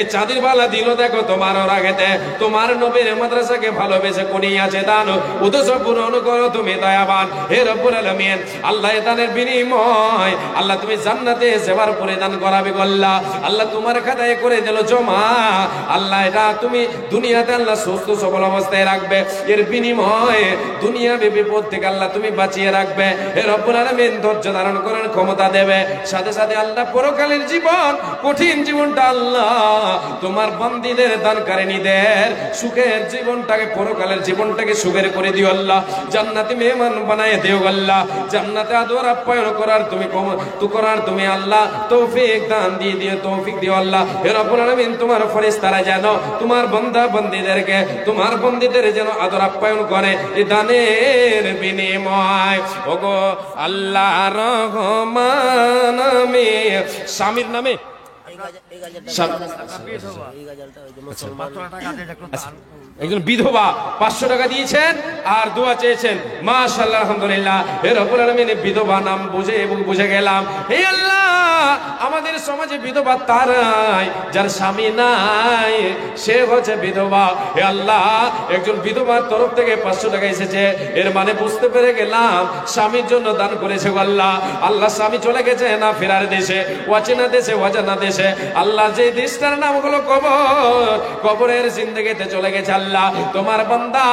এই চাঁদির বালা দিল দেখো তোমার রাগেতে তোমার নবীর মাদ্রাসাকে ভালোবেসে করিয়াছে দান, উদ্দেশ্য পূরণ করো তুমি দয়াবান। হে রব্বুল আলামিন আল্লাহ এ দানের বিনিময় আল্লাহ তুমি জান্নাতে সেবার পরে দান করাবে আল্লাহ। আল্লাহ তোমার খাতায় করে দিল জমা আল্লাহ, এটা তুমি দুনিয়াতে আল্লাহ সুস্থ সবল অবস্থায় রাখবে, এর বিনিময়ে দুনিয়া বিপদ থেকে আল্লাহ তুমি বাঁচিয়ে রাখবে। হে রব্বুল আলামিন ধৈর্য ধারণ করার ক্ষমতা দেবে, সাথে সাথে আল্লাহ পরকালের জীবন কঠিন জীবনটা আল্লাহ তোমার বান্দীদের দানকারিনীদের সুখের জীবনটাকে পরকালের জীবনটাকে সুখের করে দিও আল্লাহ। জান্নাতে মেহমান বানায় দিও আল্লাহ, জান্নাতে আদর আপ্যায়ন করার তুমি আল্লাহ তৌফিক দান দিয়ে দিও, তৌফিক দিও আল্লাহ। হে রব্বুল আলামিন তোমার ফেরেশতারা যেন তোমার বান্দা বান্দীদেরকে তোমার বান্দীদের যেন আদর আপ্যায়ন করে এই দানের বিনিময়। ওগো আল্লাহ রহমান আমি স্বামীর নামে একজন বিধবা 500 টাকা দিয়েছেন আর দোয়া চেয়েছেন, মাশাআল্লাহ আলহামদুলিল্লাহ। হে রব্বুল আলামিন বিধবা নাম বুঝে এবং বুঝে গেলাম। হে আল্লাহ আমাদের সমাজে বিধবা তারাই যার স্বামী নাই, সে হচ্ছে বিধবা। হে আল্লাহ একজন বিধবার তরফ থেকে 500 টাকা এসেছে, এর মানে বুঝতে পেরে গেলাম স্বামীর জন্য দান করেছে আল্লাহ। আল্লাহ স্বামী চলে গেছে না ফেরার দেশে, অচেনা দেশে, অজানা দেশে আল্লাহ, যে দেশটার নাম হলো কবর, কবরের জিন্দেগিতে চলে গেছে আল্লাহ তোমার বান্দা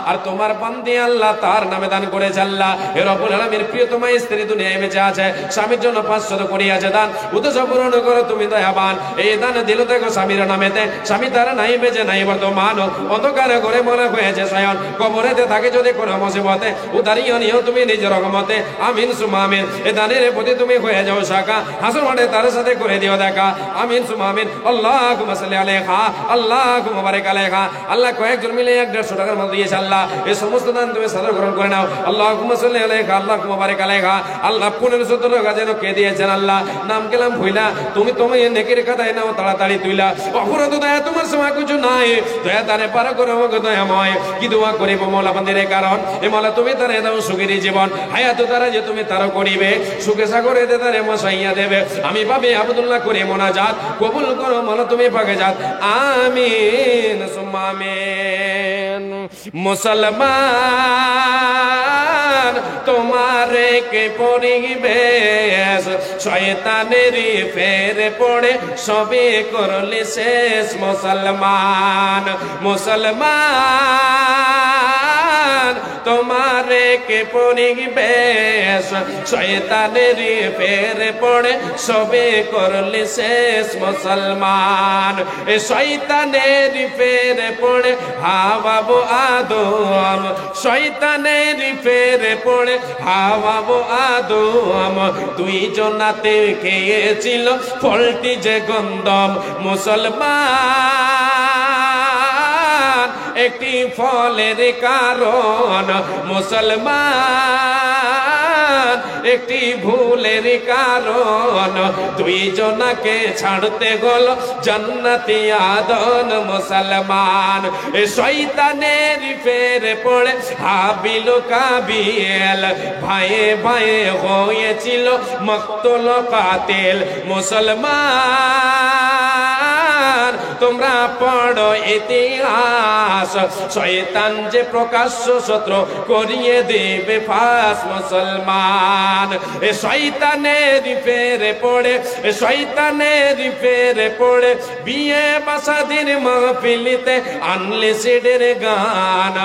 আর তোমার বান্দি আল্লাহ তার নামে দান করেছে আল্লাহ। হে রব্বুল আলামিন প্রিয়তমা স্ত্রী দুনিয়ায় বেঁচে আছে, স্বামীর জন্য 500 করিয়া দিয়েছে দান উদ্দেশ্য পূরণ করো তুমি দয়াবান। এই দান দিল দেখো স্বামীর নামেতে, স্বামী তারা নাই বেঁচে নাই বর্তমান, অন্ধকার করে মনে হয়েছে শয়ন, কবরেতে থাকে যদি কোনো মুসিবতে উদারিও নিও তুমি নিজের রহমতে, আমিন সুমা আমিন। এ দানের প্রতি তুমি হয়ে যাও শাখা, হাসর মাঠে তার সাথে করে দিও দেখা, আমিন সুমা আমিন। আল্লাহুম্মা সাল্লি আলাইহা, আল্লাহুম্মা বারিক আলাইহা। আল্লাহ কয়েকজন মিলে 150 টাকার মতো দিয়েছে আল্লাহ, এই সমস্ত দান তুমি সাদর গ্রহণ করে নাও। আল্লাহুম্মা সাল্লি আলাইহা, আল্লাহুম্মা বারিক আলাইহা। আল্লাহ 1500 টাকা যেন কে দিয়েছেন আল্লাহ, নাম গেলাম ভুইলা, তুমি নেকির খাতায় নাও তাড়াতাড়ি তুইলা। অপরাধ দয়া তোমার সময় কিছু নাই, দয়া তারে পার করো গো দয়াময়। কি দোয়া করিব মওলা বান্দির কারণ, এ মওলা তুমি তারে দাও সুখের জীবন, হায়াত তারা যে তুমি তারও করিবে, সুখে সাগরে দে তারে মশাইয়া দেবে। আমি পাবে আব্দুল্লাহ করে মোনাজাত, কবুল করো মওলা তুমি পাকে জাত, আমিন সুম্মা আমিন। মুসলমান তোমারে কে পরিবেশ, শয়তানের ফের পড়ে সবে করলে শেষ। মুসলমান মুসলমান তোমারে কে পরিবেশ, শয়তানের ফের পড়ে সবে করলে শেষ। মুসলমান এ শয়তানের ফের পড়ে হাওয়াবো আদম, শয়তানের ফের পড়ে হাওয়াবো আদম, দুই জনাতে খেয়েছিল ফলটি যে গন্ধম। মুসলমান একটি ফলের কারণ, মুসলমান একটি ভুলের কারণ, দুই জনাকে ছাড়তে গেল জান্নাতি আদন। মুসলমান এ শয়তানের ফের পড়ে হাবিল কাবিল, ভাইয়ে ভাইয়ে হয়েছিল মক্তল কাতিল। মুসলমান তোমরা পড়ো ইতিহাস, শয়তান যে প্রকাশ্য শত্রু করিয়ে দেবে ফাঁস। মুসলমান এ শয়তানের ফেরে পড়ে, এ শয়তানের ফেরে পড়ে বিয়ে বাসাদির মাহফিলিতে আনলে সিডের গান,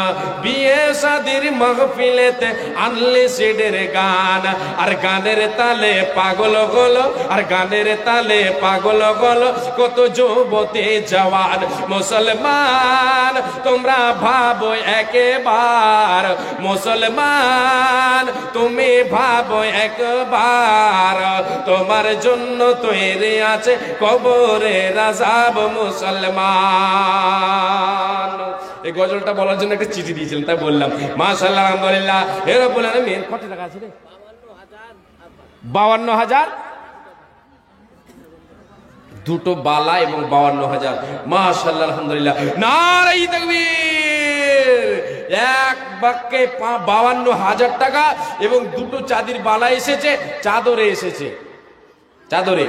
বিয়ে শাদির মাহফিলেতে আনলে সিডের গান, আর গানের তালে পাগল হলো, আর গানের তালে পাগল হলো কত যুবতী জওয়ান। মুসলমান তোমরা ভাবো একবার, মুসলমান তুমি ভাবো একবার, তোমার জন্য তৈরি আছে কবরের আযাব। মুসলমান এই গজলটা বলার জন্য একটা চিঠি দিয়েছিলেন, তাই বললাম। মাশাআল্লাহ, আলহামদুলিল্লাহ। হে রব্বুল আলামিন, কত টাকা আছে রে? 52,000, দুটো বালা এবং 52,000। মাশাআল্লাহ, আলহামদুলিল্লাহ। নারে তাকবীর। এক বাক্যে 52,000 টাকা এবং দুটো চাঁদির বালা এসেছে, চাদরে এসেছে, চাদরে।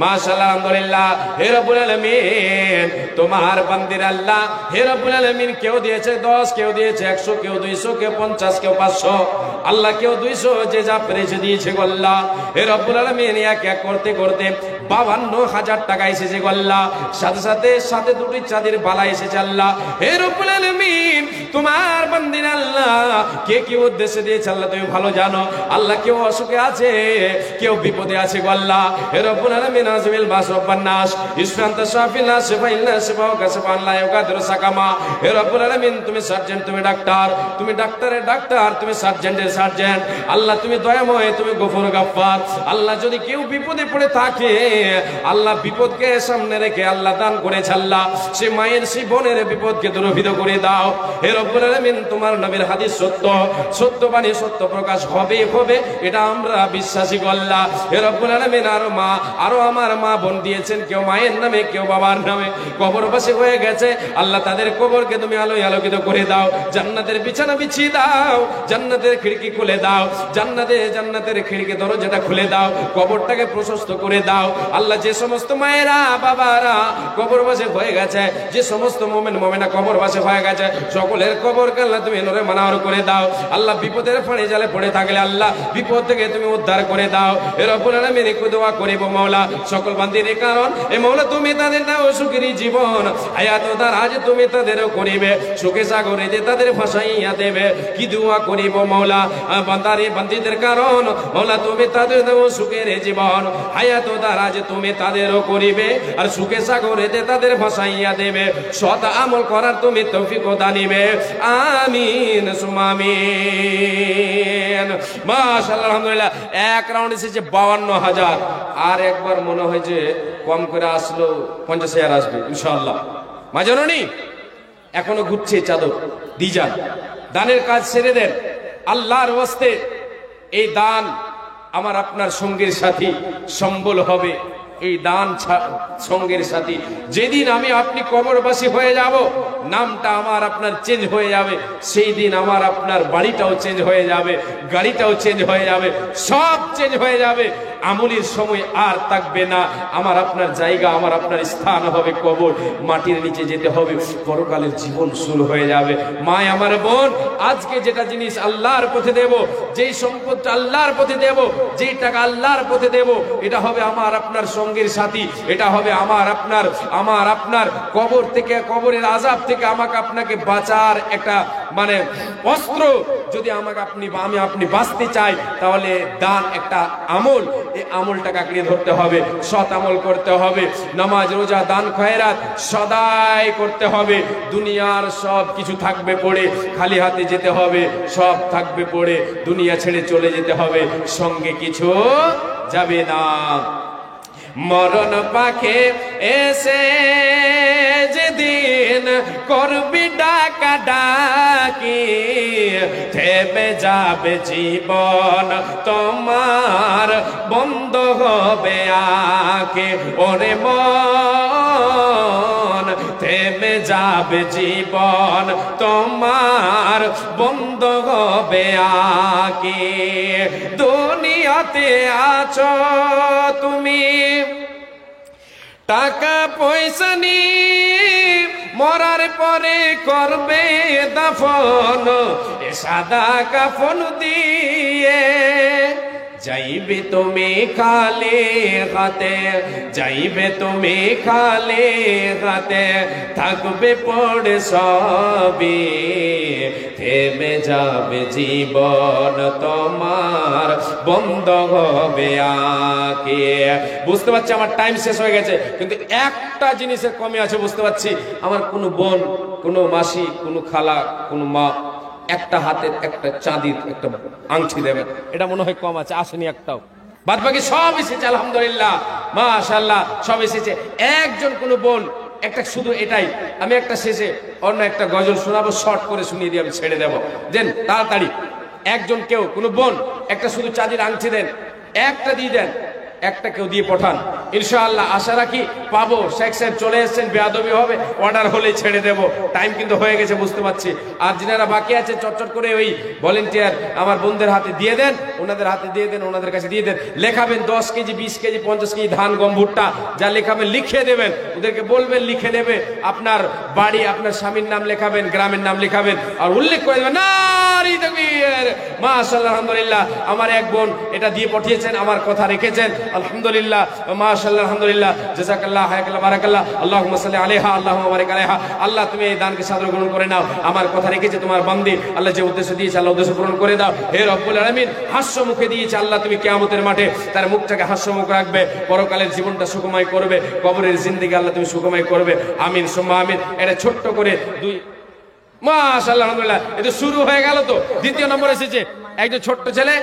মাশাআল্লাহ, আলহামদুলিল্লাহ। হে রব্বুল আলামিন, তোমার বান্দির আল্লাহ হে রব্বুল আলামিন কেউ দিয়েছে 10, কেউ দিয়েছে 100, কেউ 200, কেউ 50, কেউ 500, আল্লাহ কেউ 200, যে যা পেরেছে দিয়েছে গো আল্লাহ। হে রব্বুল আলামিন এক এক করতে করতে 52,000 টাকা এসেছে গো আল্লাহ, সাথে সাথে সাথে দুটি চাঁদের বালা এসেছে আল্লাহ। হে রব্বুল আলামিন, তোমার বান্দির আল্লাহ কে কি উদ্দেশ্যে দিয়েছে আল্লাহ তুমি ভালো জানো। আল্লাহ কেউ অসুখে আছে, কেউ বিপদে আছে গো আল্লাহ। হে রব্বুল আলামিন, নাজিল বাসবান নাস ইসরান্ত শাফিনা শিফাইল্লা শিফাও কাসবান লা ইয়াকাদিরু সাকামা। হে রব্বুল আলামিন, তুমি সার্জন, তুমি ডাক্তার, তুমি ডাক্তারের ডাক্তার, তুমি সার্জেন্টের সার্জেন্ট আল্লাহ, তুমি দয়াময়, তুমি গফুর গাফফার। আল্লাহ যদি কেউ বিপদে পড়ে থাকে আল্লাহ, বিপদকে সামনে রেখে আল্লাহ দান করেছে আল্লাহ, সে মায়ের সে বোনের বিপদকে দূরীভূত করে দাও। হে রব্বুল আলামিন, তোমার নবীর হাদিস সত্য, সত্যবাণী সত্য প্রকাশ হবে হবে, এটা আমরা বিশ্বাসী গো আল্লাহ। হে রব্বুল আলামিন, আরো মা, আরো আমার মা বোন দিয়েছেন, কেউ মায়ের নামে, কেউ বাবার নামে, কবরবাসী হয়ে গেছে আল্লাহ, তাদের কবরকে তুমি আলোয় আলোকিত করে দাও, জান্নাতের বিছানা বিছিয়ে দাও, জান্নাতের খিড়কি খুলে দাও, জান্নাতের খিড়কি দরজাটা খুলে দাও, কবরটাকে প্রশস্ত করে দাও আল্লাহ। যে সমস্ত মায়েরা বাবারা কবরবাসী হয়ে গেছে, যে সমস্ত মুমিন মুমিনা কবরবাসী হয়ে গেছে, সকলের কবরকে আল্লাহ তুমি নূরে মানার করে দাও আল্লাহ বিপদের ফাঁড়ে জালে পড়ে থাকলে আল্লাহ বিপদ থেকে তুমি উদ্ধার করে দাও এ রব্বুল আলামিন একটু দোয়া করিব মাওলা সকল বান্দির কারণ এ মাওলা তুমি তাদের দাও সুখী জীবন হায়াত দারাজ তুমি তাদেরও করিবে সুখে সাগরে যে তাদের ভাসাইয়া দেবে কি দোয়া করিব মাওলা বান্দারে বান্দিদের কারণ মাওলা তুমি তাদের দাও সুখের জীবন হায়াত দারাজ তুমি তাদেরও করিবে আর সুখে সাগরে যে তাদের ভাসাইয়া দেবে সৎ আমল করার তুমি তৌফিক দান নিবে আমিন সুম্মা আমিন মাশাআল্লাহ আলহামদুলিল্লাহ এক রাউন্ড এসেছে 52,000 আর একবার মনে হয় যে কম করে আসলো 50,000 আসবে ইনশাআল্লাহ মা জননী এখনো ঘুরছে চাদর দিজান দানের কাজ ছেড়ে দেন আল্লাহর ওয়াস্তে এই দান আমার আপনার সঙ্গের সাথী সম্বল হবে এই দান সঙ্গের সাথী যেদিন আমি আপনি কবরবাসী হয়ে যাব নামটা আমার আপনার চেঞ্জ হয়ে যাবে সেই দিন আমার আপনার বাড়িটাও চেঞ্জ হয়ে যাবে গাড়িটাও চেঞ্জ হয়ে যাবে সব চেঞ্জ হয়ে যাবে আমলের সময় আর থাকবে না আমার আপনার জায়গা আমার আপনার স্থান হবে কবর মাটির নিচে যেতে হবে পরকালের জীবন শুরু হয়ে যাবে মা আমার বোন আজকে যেটা জিনিস আল্লাহর পথে দেব যেই সম্পদটা আল্লাহর পথে দেব যেই টাকা আল্লাহর পথে দেব এটা হবে আমার আপনার সঙ্গের সাথী এটা হবে আমার আপনার কবর থেকে কবরের আযাব থেকে আমাকে আপনাকে বাঁচার একটা মানে অস্ত্র যদি আমাকে আপনি বাঁচতে চাই তাহলে দান একটা আমল এই আমলটাকে আঁকড়ে ধরতে হবে সৎ আমল করতে হবে নামাজ রোজা দান খয়রাত সদাই করতে হবে দুনিয়ার সব কিছু থাকবে পড়ে খালি হাতে যেতে হবে সব থাকবে পড়ে দুনিয়া ছেড়ে চলে যেতে হবে সঙ্গে কিছু যাবে না মরণ পাখে এসে যেদিন করবি ডাকা ডাকি থেমে যাবে জীবন তোমার বন্ধ হবে আঁখে ওরে মন থেমে যাবে জীবন তোমার বন্ধ হবে আঁখে দুনিয়াতে আছো তুমি টাকা পয়সা নিয়ে মরার পরে করবে দাফন এ সাদা কাফন দিয়ে যাইবে তুমি খালি হাতে যাইবে তুমি খালি হাতে থাকবে পড়ে সবই থেমে যাবে জীবন তোমার বন্ধ হবে আঁখে বুঝতে পারছি আমার টাইম শেষ হয়ে গেছে কিন্তু একটা জিনিসের কমে আছে বুঝতে পারছি আমার কোনো বোন কোনো মাসি কোনো খালা কোনো মা একটা হাতের একটা চাঁদির একটা আংটি দেবে এটা মনে হয় কম আছে আসেনি একটাও বাদ বাকি সব এসেছে আলহামদুলিল্লাহ মাশাআল্লাহ সব এসেছে একজন কোনো বোন একটা শুধু এটাই আমি একটা শেষে অন্য একটা গজল শোনাবো শর্ট করে শুনিয়ে দিয়ে আমি ছেড়ে দেবো দেন তাড়াতাড়ি একজন কেউ কোনো বোন একটা শুধু চাঁদির আংটি দেন একটা দিয়ে দেন একটা কেউ দিয়ে পাঠান ইনশাআল্লাহ আশা রাখি পাবো শেখ সাহেব চলে এসেছেন বেয়াদবি হবে অর্ডার হলেই ছেড়ে দেব টাইম কিন্তু হয়ে গেছে বুঝতে পারছি আর যারা বাকি আছে চটচট করে ওই ভলেন্টিয়ার আমার বোনদের হাতে দিয়ে দেন ওনাদের হাতে দিয়ে দেন ওনাদের কাছে দিয়ে দেন লেখাবেন 10 কেজি 20 কেজি 50 কেজি ধান গম ভুট্টা যা লেখাবেন লিখে দেবেন ওদেরকে বলবেন লিখে দেবে আপনার বাড়ি আপনার স্বামীর নাম লেখাবেন গ্রামের নাম লেখাবেন আর উল্লেখ করে দেবেন নারী তাকবীর মাশাআল্লাহ আলহামদুলিল্লাহ আমার এক বোন এটা দিয়ে পাঠিয়েছেন আমার কথা রেখেছেন আলহামদুলিল্লাহ মাশাআল্লাহ আলহামদুলিল্লাহ জাযাকাল্লাহ হায়াকাল্লাহ বারাকাল্লাহ আল্লাহুম্মা সাল্লি আলাইহা আল্লাহুম্মা বারিক আলাইহা আল্লাহ তুমি এই দানকে সাদর গ্রহণ করে নাও আমার কথা রেখেছে তোমার বান্দী আল্লাহ যে উদ্দেশ্য দিয়েছে আল্লাহ উদ্দেশ্য পূরণ করে দাও হে রব্বুল আলামিন হাস্য মুখে দিয়েছে আল্লাহ তুমি কিয়ামতের মাঠে তার মুখটাকে হাস্যমুখ রাখবে পরকালের জীবনটা সুখময় করবে কবরের জিন্দেগি আল্লাহ তুমি সুখময় করবে আমিন সুম্মা আমিন এটা ছোট্ট করে দুই মাশাআল্লাহ আলহামদুলিল্লাহ এটা শুরু হয়ে গেল তো দ্বিতীয় নম্বর এসেছে একজন ছোট্ট ছেলে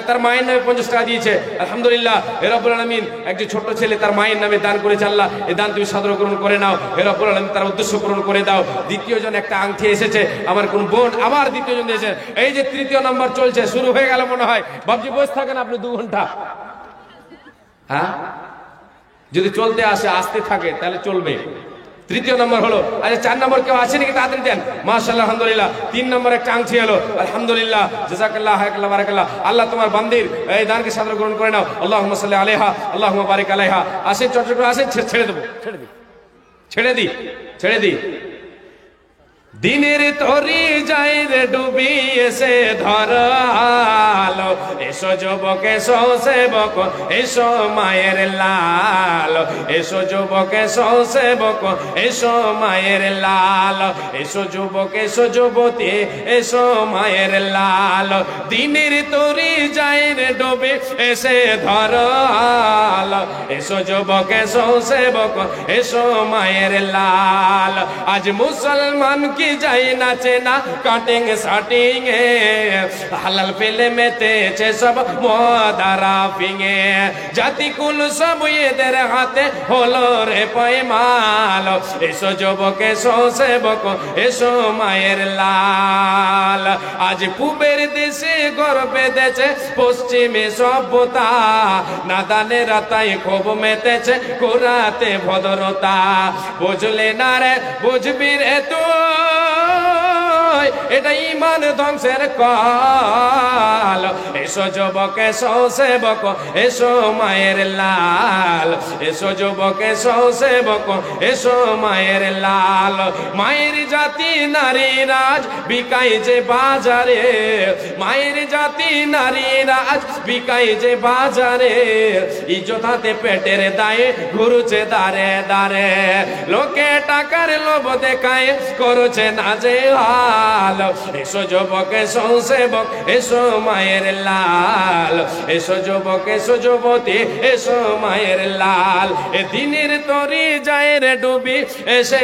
তার মায়ের নামে 50 টাকা দিয়েছে আলহামদুলিল্লাহ হে রব্বুল আলামিন একজন ছোট্ট ছেলে তার মায়ের নামে দান করেছে আল্লাহ এই দান তুমি সাদর গ্রহণ করে নাও হে রব্বুল আলামিন তার উদ্দেশ্য পূরণ করে দাও দ্বিতীয় জন একটা আংটি এসেছে আমার কোন বোন আবার দ্বিতীয় জন দিয়েছে এই যে তৃতীয় নম্বর চলছে শুরু হয়ে গেল মনে হয় বাবজি বসে থাকেন আপনি 2 ঘন্টা হ্যাঁ যদি চলতে আসতে থাকে তাহলে চলবে তৃতীয় নম্বর হলো আচ্ছা 4 নম্বর কেউ আছে নাকি তাড়াতাড়ি দেন মাশাআল্লাহ আলহামদুলিল্লাহ 3 নম্বর একটা আংটি হলো আলহামদুলিল্লাহ জাযাকাল্লাহ হায়াকাল্লাহ বারাকাল্লাহ আল্লাহ তোমার বান্দির এই দানকে সাদর গ্রহণ করে নাও আল্লাহুম্মা সাল্লি আলাইহা আল্লাহুম্মা বারিক আলাইহা আসেন চটচট করে আসেন ছেড়ে দেব ছেড়ে দি দিনের তরি যাই রে ডুবি এসে ধর আলো, এসো যুবক এসো সেবক এসো মায়ের লাল, এসো যুবক এসো সেবক এসো মায়ের লাল, এসো যুবক এসো যুবতী এসো মায়ের লাল, দিনের তরি যাই রে ডুবি এসে ধর আলো, এসো যুবক এসো সেবক এসো মায়ের লাল। আজ মুসলমান কি যাই নাচে না কাটিং শাটিং এ, হালাল পেলে মেতেছে সব মদারা ফিঙে, জাতি কুল সব এদের হাতে হলো রে পয়মাল, এসো যুবক এসো সেবক এসো মায়ের লাল। আজ পূবের দেশে গর্বে দেছে পশ্চিমে সভ্যতা, নাদানেরা তাই খুব মেতেছে কোরাতে ভদ্রতা, বুঝলে না রে বুঝবি রে তুই এটা ইমান ধ্বংসের কাল, এসো যুবক এসো সেবক এসো মায়ের লাল, এসো যুবক এসো সেবক এসো মায়ের লাল। মায়ের জাতি নারী রাজ বিকাই যে বাজারে, মায়ের জাতি নারী রাজ বিকাই যে বাজারে, ইজ্জত হাতে পেটের দায়ে ঘুরছে দাঁড়ে দাঁড়ে, লোকে টাকার লোভ দেখায় করছে না যে হাল, এসো যুবক এসো সেবক এসো মায়ের লাল, এসো যুবক এসো যুবতী এসো মায়ের লাল, এ দিনের তরি যায় রে ডুবি এসে